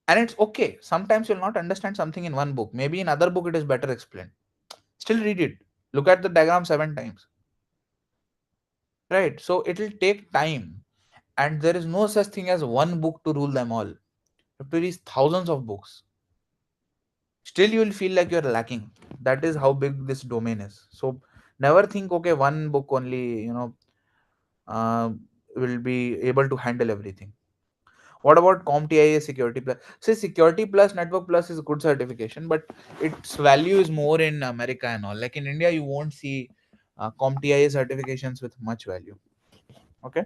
[SPEAKER 2] And it's okay. Sometimes you'll not understand something in one book. Maybe in other book it is better explained. Still read it. Look at the diagram 7 times. Right. So, it will take time. And there is no such thing as one book to rule them all. You have to read thousands of books. Still, you will feel like you're lacking. That is how big this domain is. So, never think, okay, one book only, uh, will be able to handle everything. What about CompTIA Security Plus? Say Security Plus, Network Plus is a good certification, but its value is more in America and all. Like in India, you won't see CompTIA certifications with much value. Okay.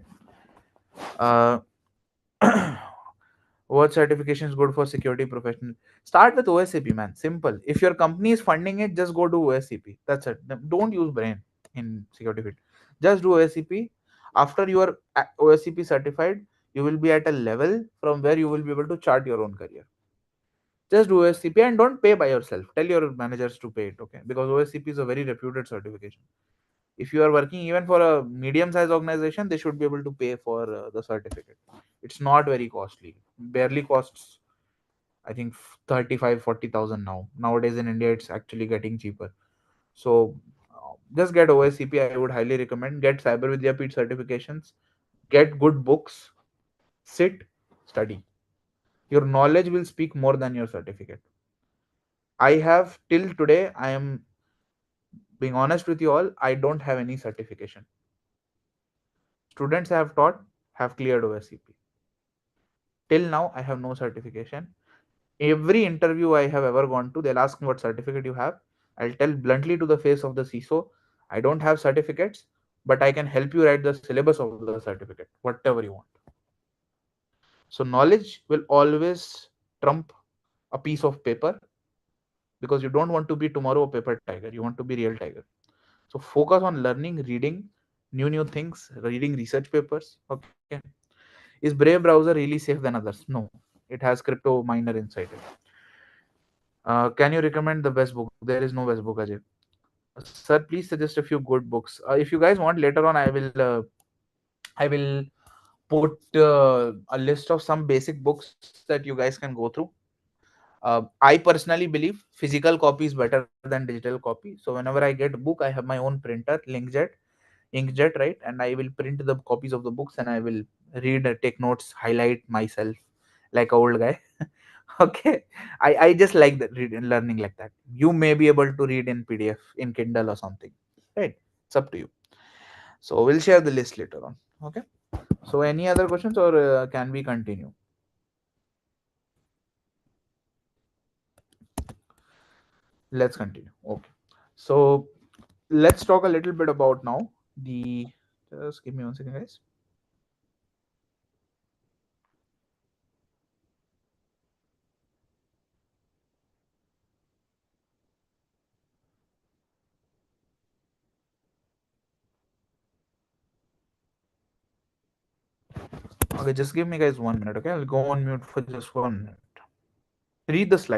[SPEAKER 2] Uh, what certification is good for security professional? Start with OSCP, man. Simple. If your company is funding it, just go to OSCP. That's it. Don't use brain in security field. Just do OSCP. After you are OSCP certified, you will be at a level from where you will be able to chart your own career. Just do OSCP and don't pay by yourself. Tell your managers to pay it, okay? Because OSCP is a very reputed certification. If you are working even for a medium-sized organization, they should be able to pay for the certificate. It's not very costly. Barely costs, I think, 35, 40,000 now. Nowadays in India, it's actually getting cheaper. So just get OSCP. I would highly recommend. Get Cyber Vidyapeeth certifications. Get good books. Sit, study. Your knowledge will speak more than your certificate. I have till today, I am being honest with you all, I don't have any certification. Students I have taught have cleared OSCP. Till now, I have no certification. Every interview I have ever gone to, they'll ask me what certificate you have. I'll tell bluntly to the face of the CISO, I don't have certificates, but I can help you write the syllabus of the certificate, whatever you want. So knowledge will always trump a piece of paper, because you don't want to be tomorrow a paper tiger, you want to be real tiger. So focus on learning, reading new things, reading research papers. Okay. Is Brave browser really safe than others? No, it has crypto miner inside it. Can you recommend the best book? There is no best book, Ajay. Sir, please suggest a few good books. If you guys want, later on I will put a list of some basic books that you guys can go through. I personally believe physical copy is better than digital copy. So whenever I get a book, I have my own printer, inkjet, right? And I will print the copies of the books and I will read, take notes, highlight myself like a old guy. Okay, I just like that reading, learning like that. You may be able to read in PDF, in Kindle or something, right? It's up to you. So we'll share the list later on. Okay. So any other questions, or can we continue? Let's continue. Okay. So let's talk a little bit about now the. Just give me 1 second, guys. Okay, just give me guys 1 minute. Okay, I'll go on mute for just 1 minute. Read the slide.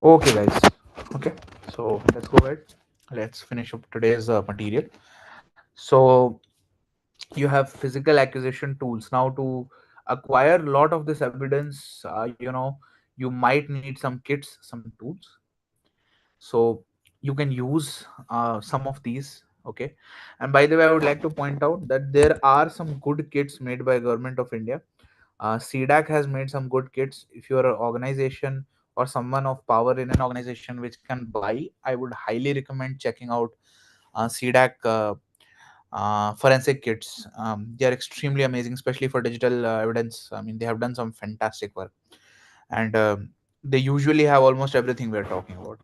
[SPEAKER 2] Okay, guys. Okay, so let's go ahead. Let's finish up today's material. So you have physical acquisition tools now to acquire a lot of this evidence. You might need some kits, some tools. So you can use some of these. Okay. And by the way, I would like to point out that there are some good kits made by government of India. CDAC has made some good kits. If you're an organization or someone of power in an organization which can buy, I would highly recommend checking out CDAC forensic kits. They are extremely amazing, especially for digital evidence. I mean, they have done some fantastic work, and they usually have almost everything we're talking about.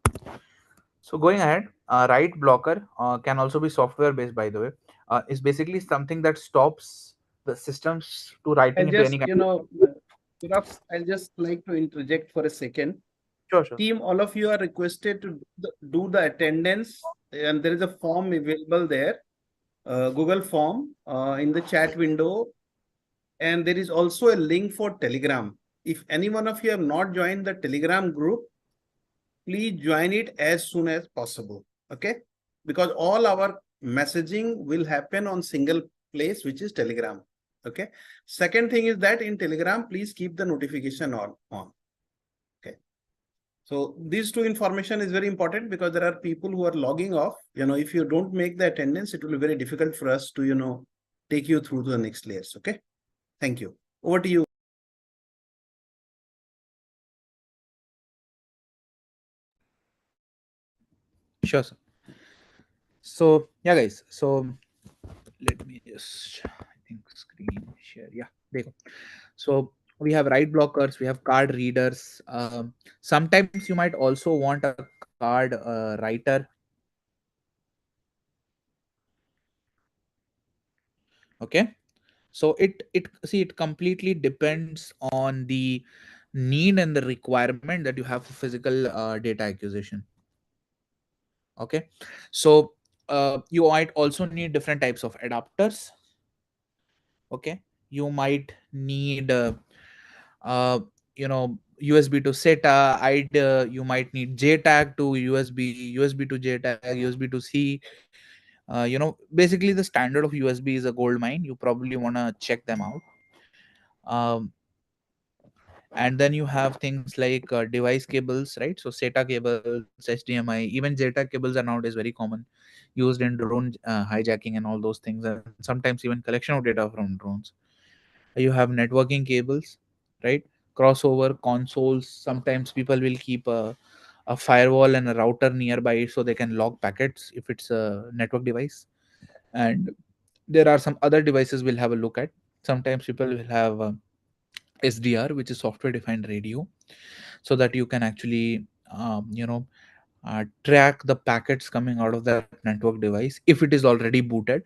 [SPEAKER 2] So going ahead, write blocker can also be software based, by the way. Is basically something that stops the systems to
[SPEAKER 1] I'll
[SPEAKER 2] writing into
[SPEAKER 1] just,
[SPEAKER 2] any kind.
[SPEAKER 1] Perhaps I'll just like to interject for a second.
[SPEAKER 2] Sure, sure.
[SPEAKER 1] Team, all of you are requested to do the attendance, and there is a form available there, Google form in the chat window, and there is also a link for Telegram. If any one of you have not joined the Telegram group, please join it as soon as possible. Okay, because all our messaging will happen on single place, which is Telegram. Okay. Second thing is that in Telegram, please keep the notification on. Okay. So these two information is very important because there are people who are logging off. If you don't make the attendance, it will be very difficult for us to, take you through to the next layers. Okay. Thank you. Over to you.
[SPEAKER 2] Sure, sir. So yeah, guys. So let me just, I think, screen share. Yeah, there you go. So we have write blockers, we have card readers. Sometimes you might also want a card writer. Okay. So it completely depends on the need and the requirement that you have for physical data acquisition. Okay. So you might also need different types of adapters. Okay, you might need uh, USB to SATA. You might need JTAG to USB, USB to JTAG, USB to C. Basically the standard of USB is a gold mine. You probably want to check them out. um, and then you have things like device cables, right? So SATA cables, HDMI, even JTAG cables are nowadays very common, used in drone hijacking and all those things, and sometimes even collection of data from drones. You have networking cables, right? Crossover consoles, sometimes people will keep a firewall and a router nearby so they can log packets if it's a network device. And there are some other devices we'll have a look at. Sometimes people will have SDR, which is software defined radio, so that you can actually track the packets coming out of that network device if it is already booted,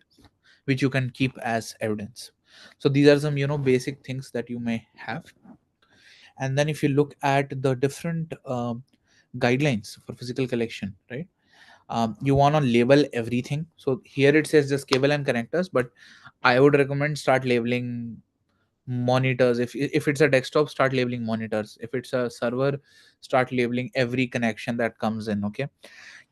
[SPEAKER 2] which you can keep as evidence. So these are some basic things that you may have. And then if you look at the different guidelines for physical collection, right? You want to label everything. So here it says just cable and connectors, but I would recommend start labeling monitors. If it's a desktop, start labeling monitors. If it's a server, start labeling every connection that comes in. Okay,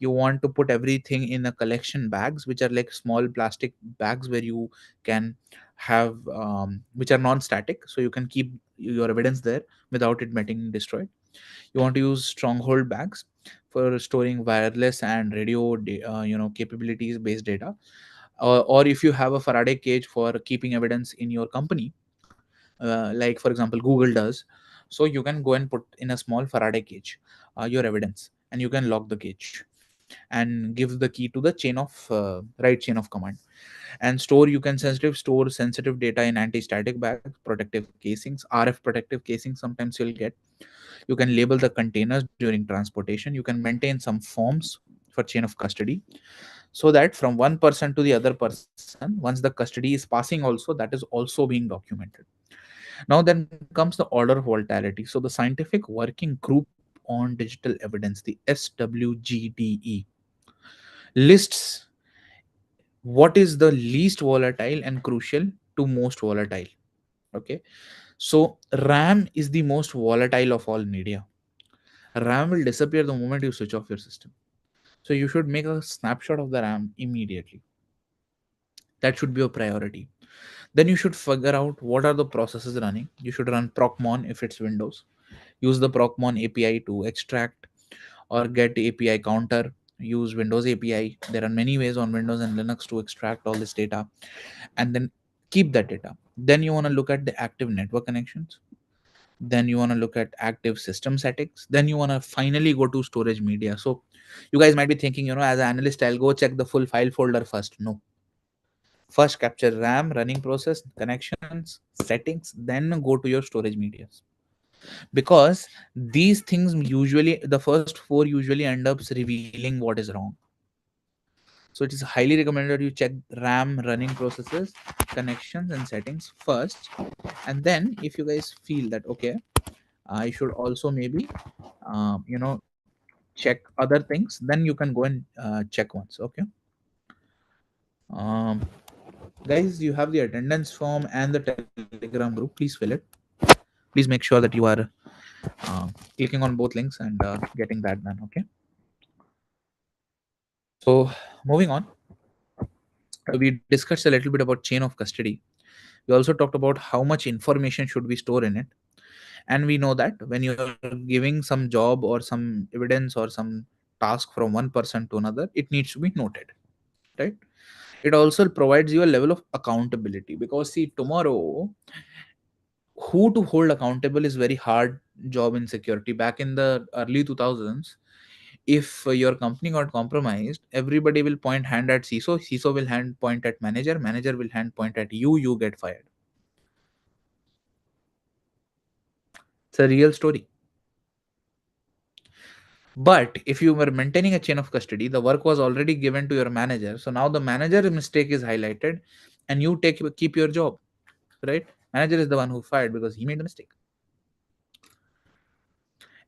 [SPEAKER 2] you want to put everything in a collection bags, which are like small plastic bags where you can have which are non-static, so you can keep your evidence there without it getting destroyed. You want to use stronghold bags for storing wireless and radio capabilities based data, or if you have a Faraday cage for keeping evidence in your company, like for example Google does. So you can go and put in a small Faraday cage your evidence, and you can lock the cage and give the key to the right chain of command. And store sensitive data in anti-static bags, protective casings, RF protective casings sometimes you'll get. You can label the containers during transportation. You can maintain some forms for chain of custody, so that from one person to the other person, once the custody is passing also, that is also being documented. Now then comes the order of volatility. So the scientific working group on digital evidence, the SWGDE, lists what is the least volatile and crucial to most volatile. Okay, so RAM is the most volatile of all media. RAM will disappear the moment you switch off your system. So you should make a snapshot of the RAM immediately. That should be a priority. Then you should figure out what are the processes running. You should run procmon if it's Windows. Use the procmon API to extract, or get API counter. Use Windows API. There are many ways on Windows and Linux to extract all this data, and then keep that data. Then you want to look at the active network connections. Then you want to look at active system settings. Then you want to finally go to storage media. So you guys might be thinking, as an analyst, I'll go check the full file folder first. No. First capture RAM, running process, connections, settings, then go to your storage medias. Because these things usually, the first four usually end up revealing what is wrong. So it is highly recommended you check RAM, running processes, connections, and settings first. And then if you guys feel that okay, I should also maybe check other things, then you can go and check once. Okay. um, Guys, you have the attendance form and the Telegram group. Please fill it. Please make sure that you are clicking on both links and getting that done. Okay. So moving on, we discussed a little bit about chain of custody. We also talked about how much information should we store in it. And we know that when you're giving some job or some evidence or some task from one person to another, it needs to be noted, right? It also provides you a level of accountability, because see, tomorrow who to hold accountable is very hard job in security. Back in the early 2000s, if your company got compromised, everybody will point hand at CISO, CISO will hand point at manager, manager will hand point at you, you get fired. It's a real story. But if you were maintaining a chain of custody, the work was already given to your manager. So now the manager mistake is highlighted, and you keep your job, right? Manager is the one who fired because he made a mistake.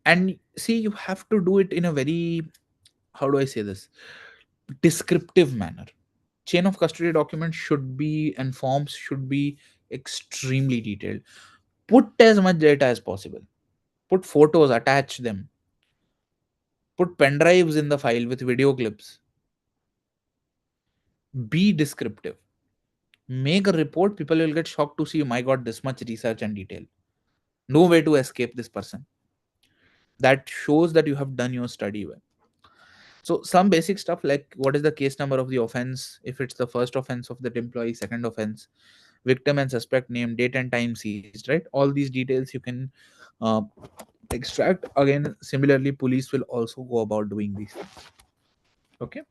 [SPEAKER 2] And see, you have to do it in a very, how do I say this? descriptive manner. Chain of custody documents should be, and forms should be extremely detailed. Put as much data as possible. Put photos, attach them. Put pen drives in the file with video clips. Be descriptive. Make a report, people will get shocked to see, my god, this much research and detail. No way to escape this person. That shows that you have done your study well. So some basic stuff like what is the case number of the offense, if it's the first offense of that employee, second offense, victim and suspect name, date and time seized, right? All these details you can uh, extract. Again, similarly, police will also go about doing these things. Okay.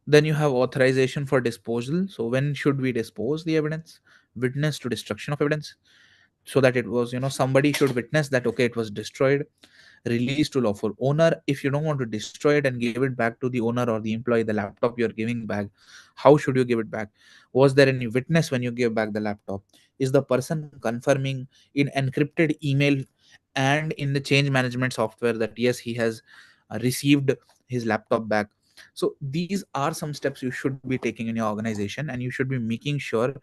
[SPEAKER 2] Then you have authorization for disposal. So when should we dispose the evidence? Witness to destruction of evidence, so that it was, somebody should witness that okay, it was destroyed. Release to lawful owner. If you don't want to destroy it and give it back to the owner or the employee, the laptop you're giving back, how should you give it back? Was there any witness when you give back the laptop? Is the person confirming in encrypted email and in the change management software that yes, he has received his laptop back? So these are some steps you should be taking in your organization, and you should be making sure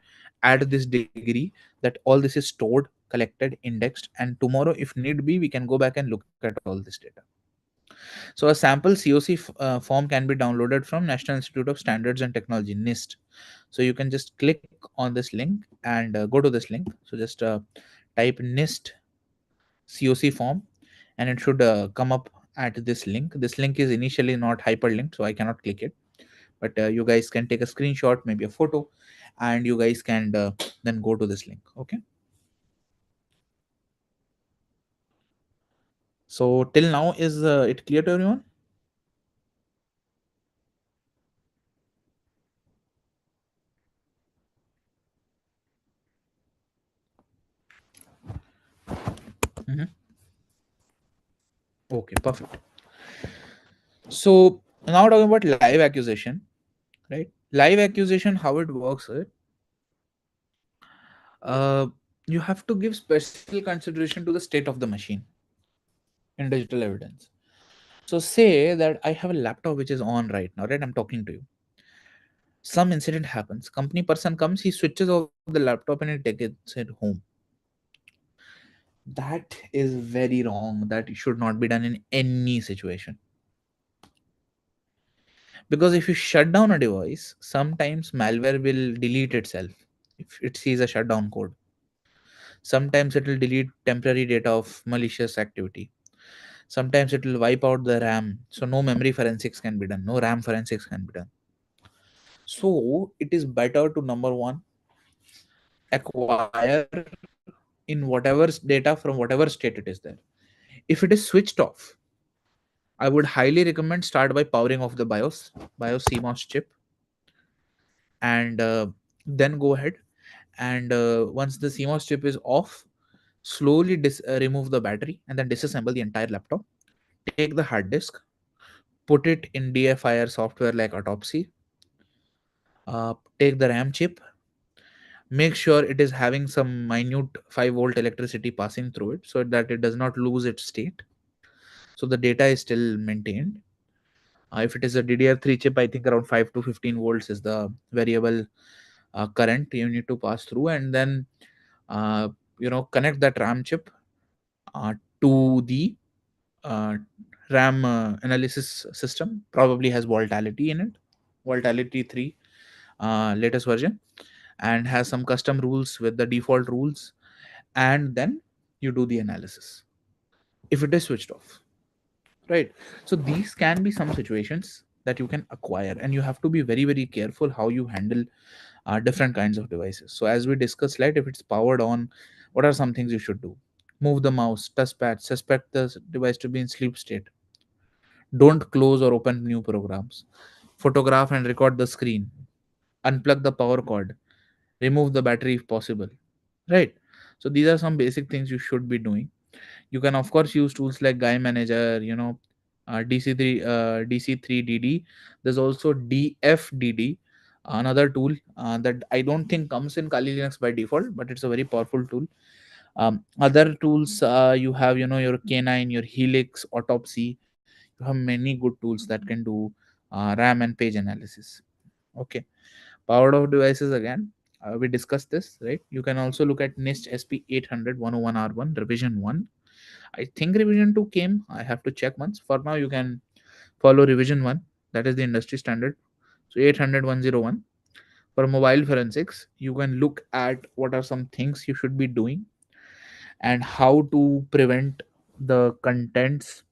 [SPEAKER 2] at this degree that all this is stored, collected, indexed, and tomorrow if need be we can go back and look at all this data. So a sample COC form can be downloaded from National Institute of Standards and Technology, NIST. So you can just click on this link and go to this link. So just type NIST COC form, and it should come up at this link. This link is initially not hyperlinked, so I cannot click it, but you guys can take a screenshot, maybe a photo, and you guys can then go to this link. Okay. So till now, is it clear to everyone? Mhm. Okay, perfect. So now talking about live accusation, right? Live accusation, how it works is, uh, you have to give special consideration to the state of the machine in digital evidence. So say that I have a laptop which is on right now, right? I'm talking to you. Some incident happens. Company person comes, he switches off the laptop and he takes it home. That is very wrong. That should not be done in any situation. Because if you shut down a device, sometimes malware will delete itself if it sees a shutdown code. Sometimes it will delete temporary data of malicious activity. Sometimes it will wipe out the RAM. So no memory forensics can be done. No RAM forensics can be done. So it is better to number one, acquire in whatever data from whatever state it is there. If it is switched off, I would highly recommend start by powering off the BIOS CMOS chip, and then go ahead and once the CMOS chip is off, slowly remove the battery and then disassemble the entire laptop. Take the hard disk, put it in DFIR software like Autopsy. Take the RAM chip, make sure it is having some minute 5-volt electricity passing through it so that it does not lose its state. So the data is still maintained. If it is a DDR3 chip, I think around 5 to 15 volts is the variable current you need to pass through, and then uh, connect that RAM chip to the uh, RAM analysis system. Probably has Voltality in it, Voltality 3 latest version, and has some custom rules with the default rules, and then you do the analysis if it is switched off, right? So these can be some situations that you can acquire, and you have to be very very careful how you handle different kinds of devices. So as we discussed, right, if it's powered on, what are some things you should do? Move the mouse, touchpad, suspect the device to be in sleep state. Don't close or open new programs. Photograph and record the screen. Unplug the power cord. Remove the battery if possible. Right. So these are some basic things you should be doing. You can of course use tools like Guy Manager, DC3DD. There's also DFDD, another tool that I don't think comes in Kali Linux by default, but it's a very powerful tool. Other tools, you have your K9, your Helix, Autopsy. have many good tools that can do RAM and page analysis. Okay, powered of devices again. We discussed this, right? You can also look at NIST SP 800 101R1 revision 1. I think revision 2 came. I have to check once. For now, you can follow revision 1. That is the industry standard. So 800 101. For mobile forensics, you can look at what are some things you should be doing and how to prevent the contents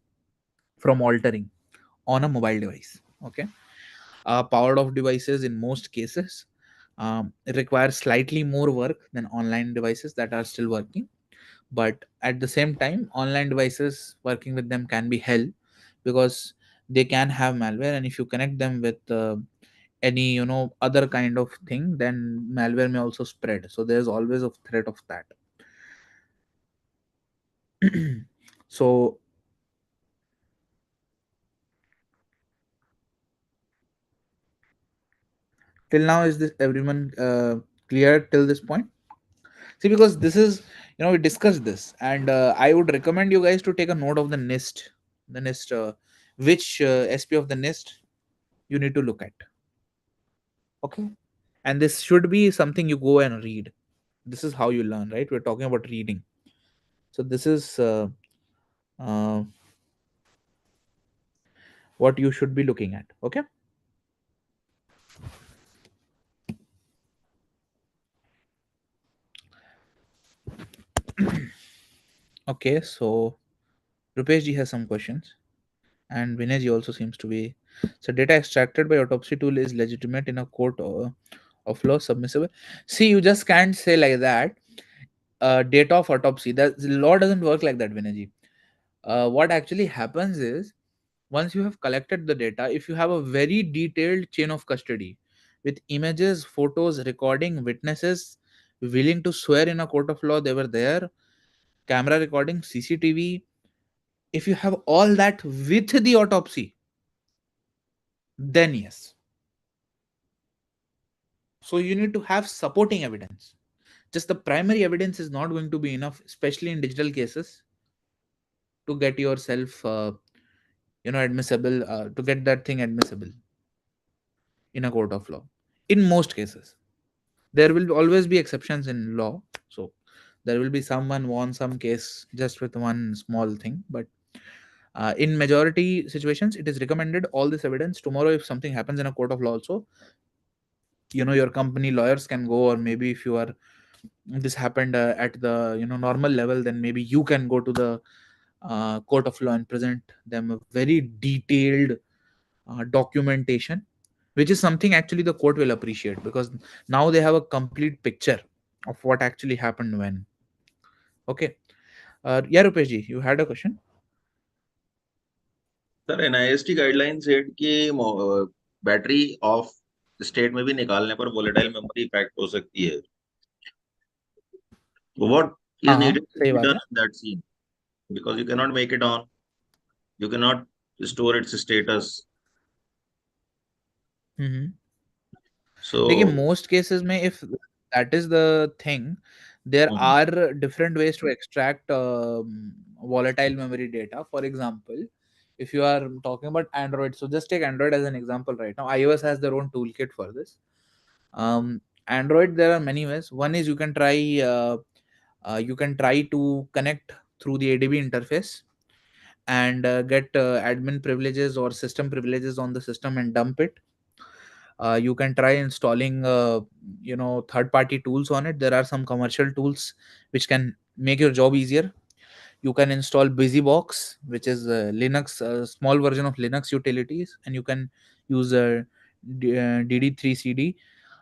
[SPEAKER 2] from altering on a mobile device. Okay, powered off devices in most cases require slightly more work than online devices that are still working, but at the same time online devices working with them can be hell, because they can have malware, and if you connect them with any other kind of thing, then malware may also spread, so there's always a threat of that. So till now, is this everyone clear till this point? See, because this is, we discussed this, and I would recommend you guys to take a note of the NIST, which SP of the NIST you need to look at. Okay, and this should be something you go and read. This is how you learn, right? We're talking about reading, so this is uh, what you should be looking at. Okay. Okay, so Rupesh ji has some questions, and Vinay ji also seems to be. So, data extracted by autopsy tool is legitimate in a court of law, submissible. See, you just can't say like that. Data of autopsy. The law doesn't work like that, Vinay ji. What actually happens is, once you have collected the data, if you have a very detailed chain of custody with images, photos, recording, witnesses willing to swear in a court of law they were there, camera recording, CCTV, if you have all that with the autopsy, then yes. So you need to have supporting evidence. Just the primary evidence is not going to be enough, especially in digital cases, to get yourself, admissible, to get that thing admissible in a court of law. In most cases, there will always be exceptions in law. So there will be someone won some case just with one small thing, but in majority situations, it is recommended all this evidence. Tomorrow, if something happens in a court of law, also, your company lawyers can go, or maybe if you are this happened at the normal level, then maybe you can go to the court of law and present them a very detailed documentation, which is something actually the court will appreciate, because now they have a complete picture of what actually happened when. Okay, yeah, Rupesh ji, you had a question.
[SPEAKER 6] Sir NIST guideline set कि battery of state में भी निकालने पर volatile memory effect हो सकती है. What is
[SPEAKER 2] हाँ,
[SPEAKER 6] needed to
[SPEAKER 2] सही
[SPEAKER 6] be
[SPEAKER 2] बात
[SPEAKER 6] done
[SPEAKER 2] है.
[SPEAKER 6] in that scene? Because you cannot make it on, you cannot store its status.
[SPEAKER 2] देखिए,
[SPEAKER 6] So
[SPEAKER 2] मोस्ट केसेस में if that is the thing, there are different ways to extract volatile memory data. For example, if you are talking about Android, so just take Android as an example. Right now iOS has their own toolkit for this. Android, there are many ways. One is you can try to connect through the ADB interface and get admin privileges or system privileges on the system and dump it. You can try installing third party tools on it. There are some commercial tools which can make your job easier. You can install busybox, which is Linux, small version of Linux utilities, and you can use dd3cd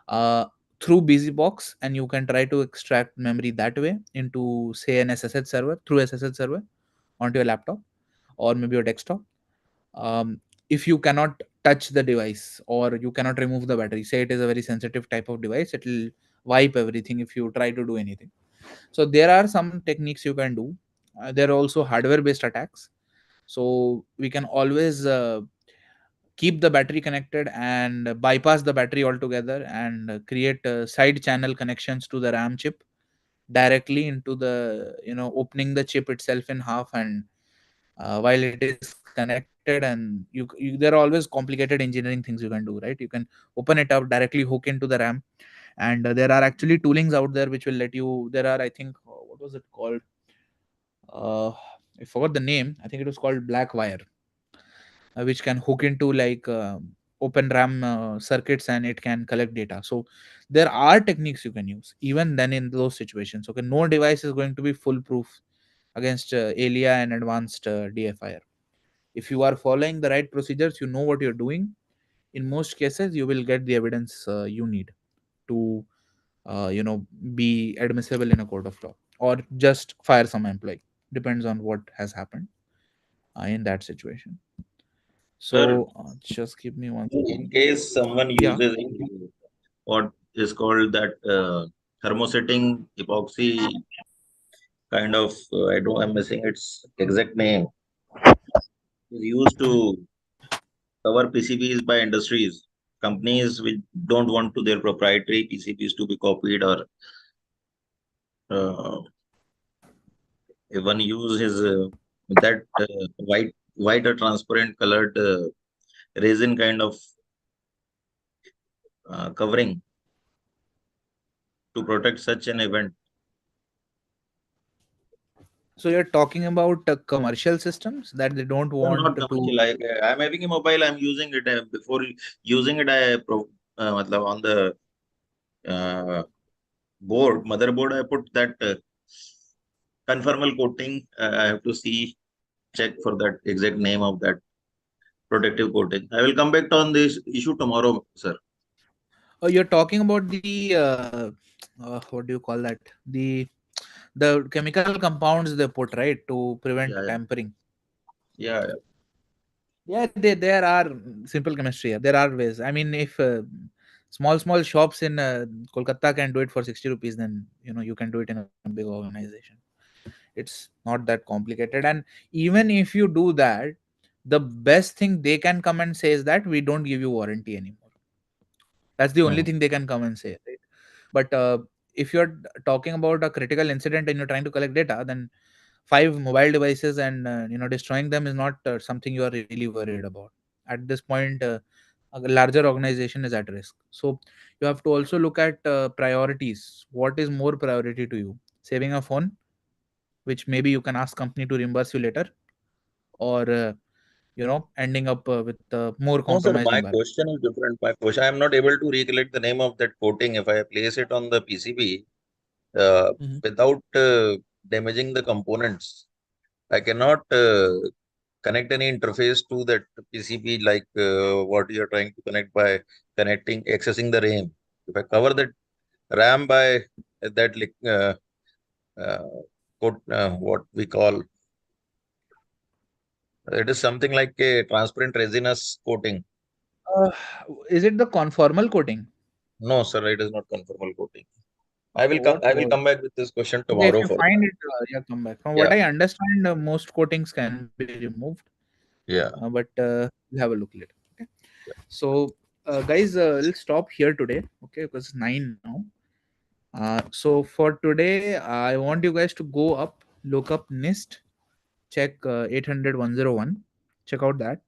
[SPEAKER 2] uh, through busybox, and you can try to extract memory that way into, say, an ssh server, through ssh server onto your laptop or maybe your desktop. If you cannot touch the device or you cannot remove the battery, say it is a very sensitive type of device, it will wipe everything if you try to do anything. So there are some techniques you can do. There are also hardware based attacks, so we can always keep the battery connected and bypass the battery altogether and create side channel connections to the RAM chip directly into the, opening the chip itself in half, and while it is connected, and there are always complicated engineering things you can do, right? You can open it up, directly hook into the RAM, and there are actually toolings out there which will let you. There are, I think, what was it called? Uh, I forgot the name. I think it was called Blackwire, which can hook into like open RAM circuits, and it can collect data. So there are techniques you can use even then in those situations. Okay, no device is going to be foolproof against ALIA and advanced DFIR. If you are following the right procedures, you know what you're doing. In most cases, you will get the evidence you need to, be admissible in a court of law, or just fire some employee. Depends on what has happened in that situation.
[SPEAKER 6] Sir,
[SPEAKER 2] So just give me one
[SPEAKER 6] in
[SPEAKER 2] second.
[SPEAKER 6] case someone
[SPEAKER 2] Yeah.
[SPEAKER 6] uses what is called that thermosetting epoxy kind of, I'm missing its exact name, is used to cover PCBs by industries, companies which don't want to their proprietary PCBs to be copied, or uh, if one uses that white or transparent colored resin kind of covering to protect such an event.
[SPEAKER 2] So you're talking about commercial systems that they don't
[SPEAKER 6] No,
[SPEAKER 2] want
[SPEAKER 6] not
[SPEAKER 2] to.
[SPEAKER 6] commercial. I'm having a mobile. I'm using it. Before using it, matlab on the motherboard, I put that conformal coating. I have to check for that exact name of that protective coating. I will come back on this issue tomorrow, sir.
[SPEAKER 2] Oh, you're talking about the what do you call that? The chemical compounds they put, right, to prevent
[SPEAKER 6] Yeah,
[SPEAKER 2] tampering.
[SPEAKER 6] yeah,
[SPEAKER 2] Yeah, there are simple chemistry. There are ways. I mean, if small shops in Kolkata can do it for 60 rupees, then you can do it in a big organization. It's not that complicated. And even if you do that, the best thing they can come and say is that we don't give you warranty anymore. That's the only
[SPEAKER 6] yeah.
[SPEAKER 2] thing they can come and say, right? But if you're talking about a critical incident and you're trying to collect data, then five mobile devices and destroying them is not something you are really worried about. At this point, a larger organization is at risk. So you have to also look at priorities. What is more priority to you? Saving a phone, which maybe you can ask company to reimburse you later, or ending up with more
[SPEAKER 6] No, sir,
[SPEAKER 2] compromised
[SPEAKER 6] my
[SPEAKER 2] environment.
[SPEAKER 6] question is different. My question, I am not able to recollect the name of that coating. If I place it on the PCB
[SPEAKER 2] Mhm.
[SPEAKER 6] without damaging the components, I cannot connect any interface to that PCB like what you are trying to connect by accessing the RAM. If I cover that RAM by that uh, what we call, it is something like a transparent resinous coating.
[SPEAKER 2] Uh, is it the conformal coating?
[SPEAKER 6] No, sir, it is not conformal coating. I will come.
[SPEAKER 2] What
[SPEAKER 6] I will
[SPEAKER 2] was
[SPEAKER 6] come back with this question
[SPEAKER 2] Okay, if
[SPEAKER 6] tomorrow
[SPEAKER 2] you
[SPEAKER 6] for
[SPEAKER 2] find
[SPEAKER 6] that.
[SPEAKER 2] it, yeah, come back. From what
[SPEAKER 6] Yeah,
[SPEAKER 2] I understand, most coatings can be removed,
[SPEAKER 6] yeah.
[SPEAKER 2] but we'll have a look later. Okay. So, guys, we'll stop here today. Okay, because it's 9 now. So for today, I want you guys to go up, look up NIST, check 800 check out that.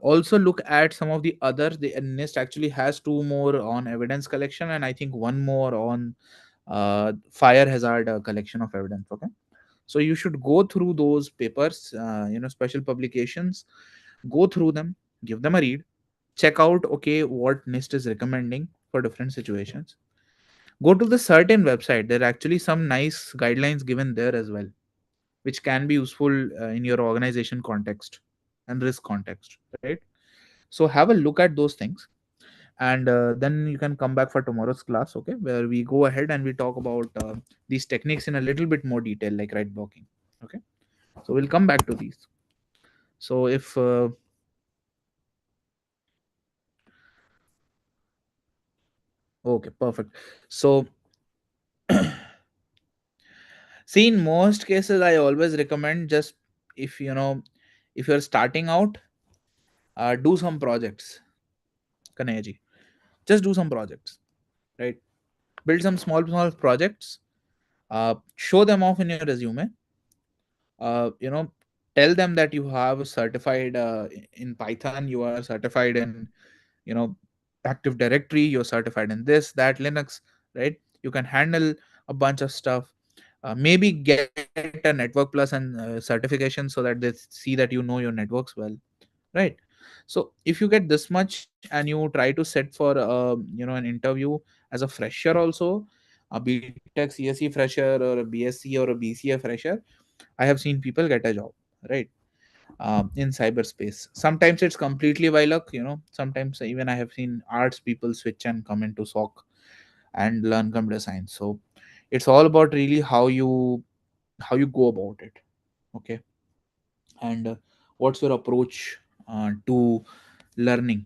[SPEAKER 2] Also look at some of the others. The NIST actually has two more on evidence collection, and I think one more on fire hazard collection of evidence. Okay, so you should go through those papers, special publications, go through them, give them a read, check out okay what NIST is recommending for different situations. Go to the certain website. There are actually some nice guidelines given there as well, which can be useful in your organization context and risk context, right? So have a look at those things, and then you can come back for tomorrow's class, okay, where we go ahead and we talk about these techniques in a little bit more detail, like right blocking. Okay, so we'll come back to these. So if okay, perfect. So see, in most cases I always recommend, just if if you're starting out, do some projects, Kanayaji. Just do some projects, right? Build some small projects, show them off in your resume. uh, you know tell them that you have certified in Python, you are certified in, you know, Active Directory, you're certified in this, that, Linux, right? You can handle a bunch of stuff. Maybe get a network plus and certification so that they see that you know your networks well, right? So if you get this much and you try to sit for an interview as a fresher also, a BTech CSE fresher or a BSc or a BCA fresher, I have seen people get a job, right? In cyberspace. Sometimes it's completely by luck, sometimes even I have seen arts people switch and come into SOC and learn computer science. So it's all about really how you go about it. Okay. And what's your approach to learning?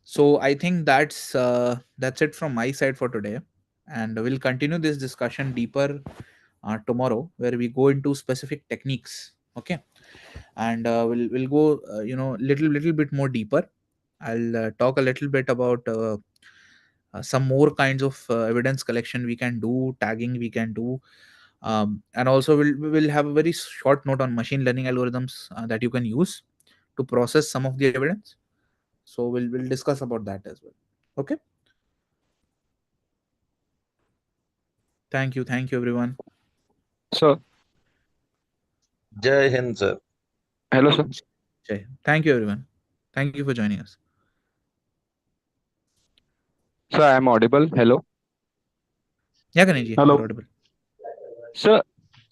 [SPEAKER 2] So I think that's it from my side for today, and we'll continue this discussion deeper tomorrow, where we go into specific techniques. Okay. And we'll go little bit more deeper. I'll talk a little bit about some more kinds of evidence collection we can do, tagging we can do, and also we'll have a very short note on machine learning algorithms that you can use to process some of the evidence. So we'll discuss about that as well. Okay. Thank you everyone.
[SPEAKER 5] So,
[SPEAKER 6] Jai Hind, sir.
[SPEAKER 5] hello, sir.
[SPEAKER 2] Jai. Thank you everyone. Thank you for joining us.
[SPEAKER 5] Sir, I am audible. Hello.
[SPEAKER 2] Yeah, Ganesh ji,
[SPEAKER 3] Hello.
[SPEAKER 2] you're audible.
[SPEAKER 5] Sir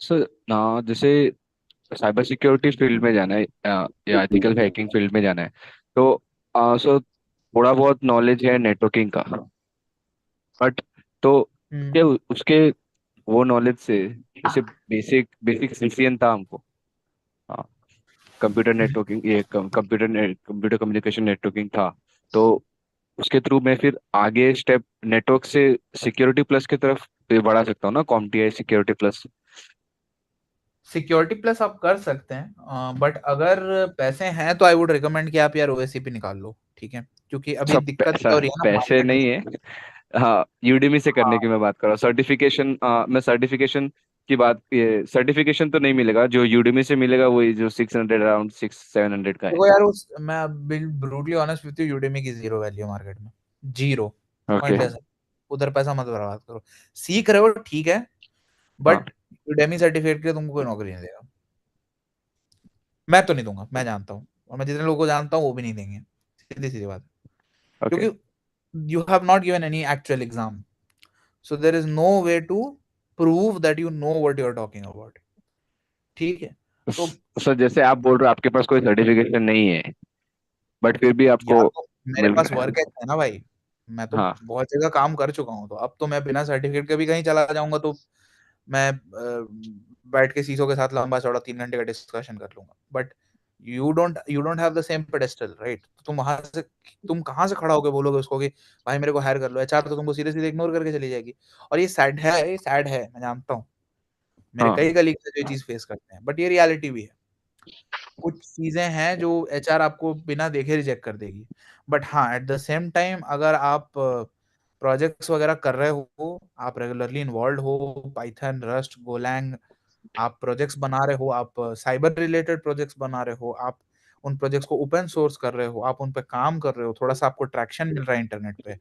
[SPEAKER 5] sir जैसे cyber security field में जाना है या ethical hacking field में जाना है, तो sir थोड़ा बहुत नॉलेज है नेटवर्किंग का, बट तो
[SPEAKER 2] हम्म।
[SPEAKER 5] क्या उसके वो नॉलेज से जैसे बेसिक बेसिक सीसीएन था हमको, कंप्यूटर नेटवर्किंग, ये कंप्यूटर कम्युनिकेशन नेटवर्किंग था, तो उसके थ्रू मैं फिर आगे स्टेप नेटवर्क से सिक्योरिटी प्लस की तरफ बढ़ा सकता हूँ ना, कॉम्प्टिया सिक्योरिटी प्लस।
[SPEAKER 2] सिक्योरिटी प्लस आप कर सकते हैं, बट अगर पैसे हैं तो आई वुड रिकमेंड कि आप यार ओएससीपी निकाल लो, ठीक है? क्योंकि अभी
[SPEAKER 5] सब
[SPEAKER 2] दिक्कत
[SPEAKER 5] पैसा
[SPEAKER 2] क्या हो रही है ना
[SPEAKER 5] पैसे
[SPEAKER 2] मार्केट में।
[SPEAKER 5] नहीं है। हाँ, यूडीमी से करने
[SPEAKER 2] हाँ,
[SPEAKER 5] की मैं बात कर रहा हूँ। सर्टिफिकेशन, मैं सर्टिफिकेशन की बात, ये सर्टिफिकेशन तो नहीं मिलेगा जो यूडीमी से मिलेगा, वही जो 600 अराउंड 600-700 का है।
[SPEAKER 2] देखो यार, उस मैं brutally honest with you, Udemy की जीरो वैल्यू मार्केट में, जीरो,
[SPEAKER 5] ओके।
[SPEAKER 2] पॉइंटलेस। उधर पैसा मत बर्बाद करो। सीख रहे हो ठीक है,
[SPEAKER 5] हाँ,
[SPEAKER 2] बट यूडेमी सर्टिफिकेट के लिए तुमको कोई नौकरी नहीं देगा। मैं तो नहीं दूंगा, मैं जानता हूँ, और मैं जितने लोगों को जानता हूँ वो भी नहीं देंगे। सीधी सीधी बात है।
[SPEAKER 5] ओके।
[SPEAKER 2] क्योंकि you have not given any actual exam, so there is no way to prove that you know what you are talking about, ठीक है? तो
[SPEAKER 5] सर जैसे आप बोल रहे हो आपके पास कोई सर्टिफिकेशन नहीं है, बट फिर भी आपको
[SPEAKER 2] यार, तो मेरे
[SPEAKER 5] मिल
[SPEAKER 2] पास
[SPEAKER 5] रहा है।
[SPEAKER 2] वर्क है ना भाई। मैं तो
[SPEAKER 5] हाँ,
[SPEAKER 2] बहुत जगह काम कर चुका हूँ, तो अब तो मैं बिना सर्टिफिकेट के भी कहीं चला जाऊंगा तो मैं बैठ के सीसो के साथ लंबा चौड़ा 3 घंटे का डिस्कशन कर लूंगा। But you don't have the same pedestal, right? तुम वहां से, तुम कहाँ से खड़ा होकर बोलोगे उसको कि भाई मेरे को हायर कर लो? एचआर तो तुमको सीधे सीधे इग्नोर करके चली जाएगी। और ये सैड है, मैं जानता हूँ। मेरे
[SPEAKER 5] हाँ,
[SPEAKER 2] कई कलीग्स जो ये चीज फेस करते हैं, बट ये रियलिटी भी है। कुछ चीजें हैं जो एचआर आपको बिना देखे रिजेक्ट कर देगी। बट हाँ, एट द सेम टाइम अगर आप प्रोजेक्ट्स वगैरह कर रहे हो, आप रेगुलरली इन्वॉल्व हो, पाइथन, रस्ट, गोलैंग, आप प्रोजेक्ट्स बना रहे हो, आप साइबर रिलेटेड प्रोजेक्ट्स बना रहे हो, आप उन प्रोजेक्ट्स को ओपन सोर्स कर रहे हो, आप उन पे काम कर रहे हो, थोड़ा सा आपको ट्रैक्शन मिल रहा है इंटरनेट पे,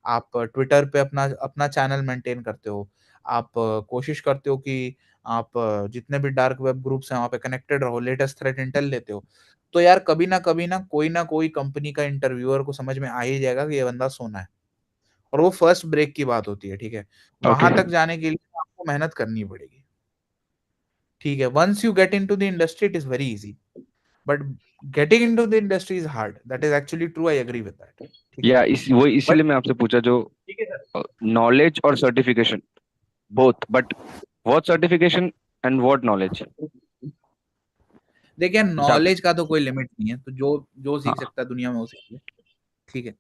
[SPEAKER 2] आप ट्विटर पे अपना अपना चैनल मेंटेन करते हो, आप कोशिश करते हो कि आप जितने भी डार्क वेब ग्रुप्स हैं वहाँ पे कनेक्टेड रहो, लेटेस्ट थ्रेट इंटेल लेते हो, तो यार कभी ना कोई कंपनी का इंटरव्यूअर को समझ में आ ही जाएगा कि ये बंदा सोना है। और वो फर्स्ट ब्रेक की बात होती है, ठीक है?
[SPEAKER 5] ओके।
[SPEAKER 2] वहां तक जाने के लिए आपको मेहनत करनी पड़ेगी, ठीक है? Once you get into the industry it is very easy, but getting into the industry is hard. That is actually true, I agree with that, ठीक है?
[SPEAKER 5] या वो
[SPEAKER 2] बट
[SPEAKER 5] इसीलिए मैं आपसे पूछा, जो
[SPEAKER 2] ठीक है सर।
[SPEAKER 5] नॉलेज और certification both, but what certification and what knowledge.
[SPEAKER 2] देखिए,
[SPEAKER 5] जैसे आप,
[SPEAKER 2] नॉलेज का तो कोई लिमिट नहीं है, तो जो जो सीख
[SPEAKER 5] हाँ,
[SPEAKER 2] सकता है दुनिया में वो सीख ले, ठीक है?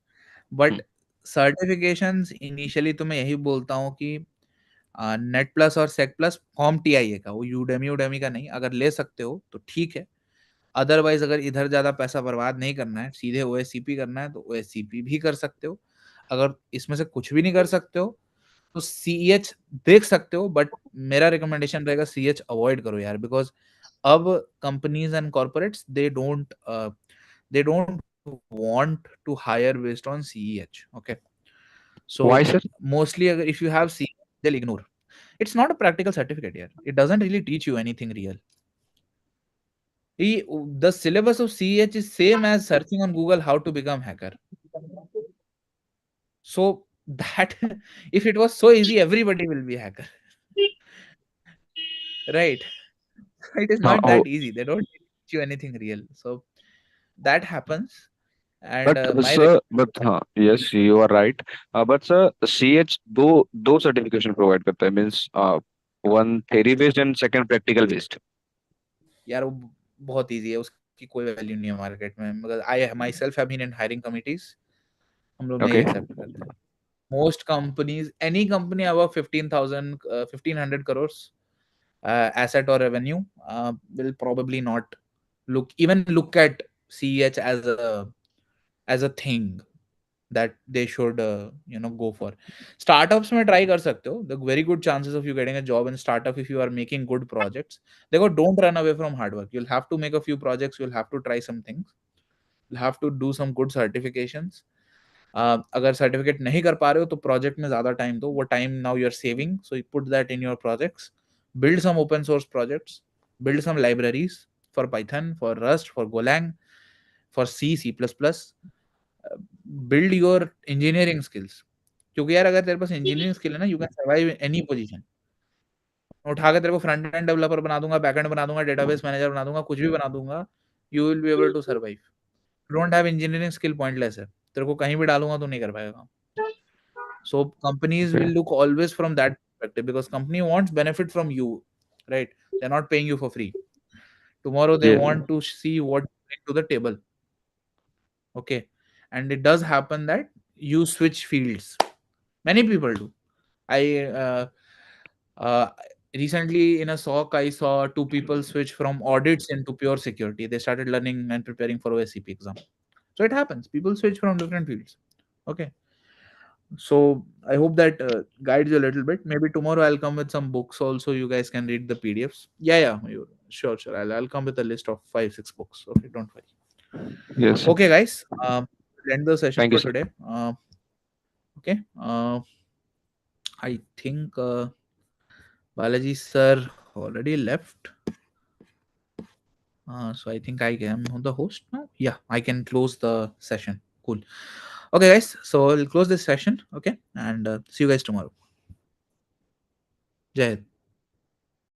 [SPEAKER 2] बट सर्टिफिकेशंस इनिशियली तो मैं यही बोलता हूँ कि नेट प्लस और सेक प्लस फॉर्म टीआईए का, वो यूडेमी उडेमी का नहीं। अगर ले सकते हो तो ठीक है, अदरवाइज अगर इधर ज्यादा पैसा बर्बाद नहीं करना है, सीधे ओएससीपी करना है, तो ओएससीपी भी कर सकते हो। अगर इसमें से कुछ भी नहीं कर सकते हो तो CEH देख सकते हो, बट मेरा रिकमेंडेशन रहेगा CH अवॉइड करो यार, बिकॉज अब companies and corporates they don't want to hire based on CEH. Okay, so
[SPEAKER 5] Why, sir?
[SPEAKER 2] mostly if you have CEH, they'll ignore. It's not a practical certificate here. It doesn't really teach you anything real. The syllabus of CEH is same as searching on Google how to become hacker. So that if it was so easy, everybody will be a hacker, right? It is not
[SPEAKER 5] Oh,
[SPEAKER 2] that easy. They don't teach you anything real. So that happens. And
[SPEAKER 5] but
[SPEAKER 2] my
[SPEAKER 5] sir, but yes, you are right. But sir, CH दो certification provide करता है, means one theory based and second practical based.
[SPEAKER 2] यार वो बहुत easy है, उसकी कोई value नहीं है मार्केट में, मगर I myself have been in hiring committees, हम लोग नहीं
[SPEAKER 5] Okay.
[SPEAKER 2] एक्सेप्ट करते. Most companies, any company above 15,000 1500 crores asset or revenue will probably not look at CEH as a thing that they should go for. Startups में try कर सकते हो. The very good chances of you getting a job in startup if you are making good projects. देखो, don't run away from hard work. You'll have to make a few projects. You'll have to try some things. You'll have to do some good certifications. अगर certificate नहीं कर पा रहे हो तो project में ज्यादा टाइम दो. वो time now you are saving, so you put that in your projects. Build some open source projects. Build some libraries for Python, for Rust, for Golang, for C++. Build your engineering skills. क्योंकि यार अगर तेरे पास engineering skill है ना, you can survive in any position. उठा के तेरे को फ्रंट एंड डेवलपर बना दूंगा, बैक एंड बना दूंगा, डेटाबेस मैनेजर बना दूंगा, कुछ भी बना दूंगा, you will be able to survive. Don't have engineering skill, pointless है. तेरे को कहीं भी डालूंगा तो नहीं कर पाएगा. So companies will
[SPEAKER 5] Okay.
[SPEAKER 2] look always from that perspective, because company wants benefit from you, right? They're not paying you for free. Tomorrow they
[SPEAKER 5] Yes.
[SPEAKER 2] want to see what you bring to the table. Okay, and it does happen that you switch fields. Many people do. I uh, recently in a SOC I saw two people switch from audits into pure security. They started learning and preparing for OSCP exam. So it happens. People switch from different fields. Okay. So I hope that guides you a little bit. Maybe tomorrow I'll come with some books also. You guys can read the PDFs. Yeah, sure. I'll come with a list of 5-6 books. Okay, don't worry.
[SPEAKER 5] Yes.
[SPEAKER 2] Okay, guys. We'll end the session
[SPEAKER 5] Thank you,
[SPEAKER 2] for
[SPEAKER 5] sir.
[SPEAKER 2] today. Okay. I think Balaji sir already left. So I think I am the host now. Yeah, I can close the session. Cool. Okay, guys. So I'll close this session. Okay, and see you guys tomorrow. Jai Hind.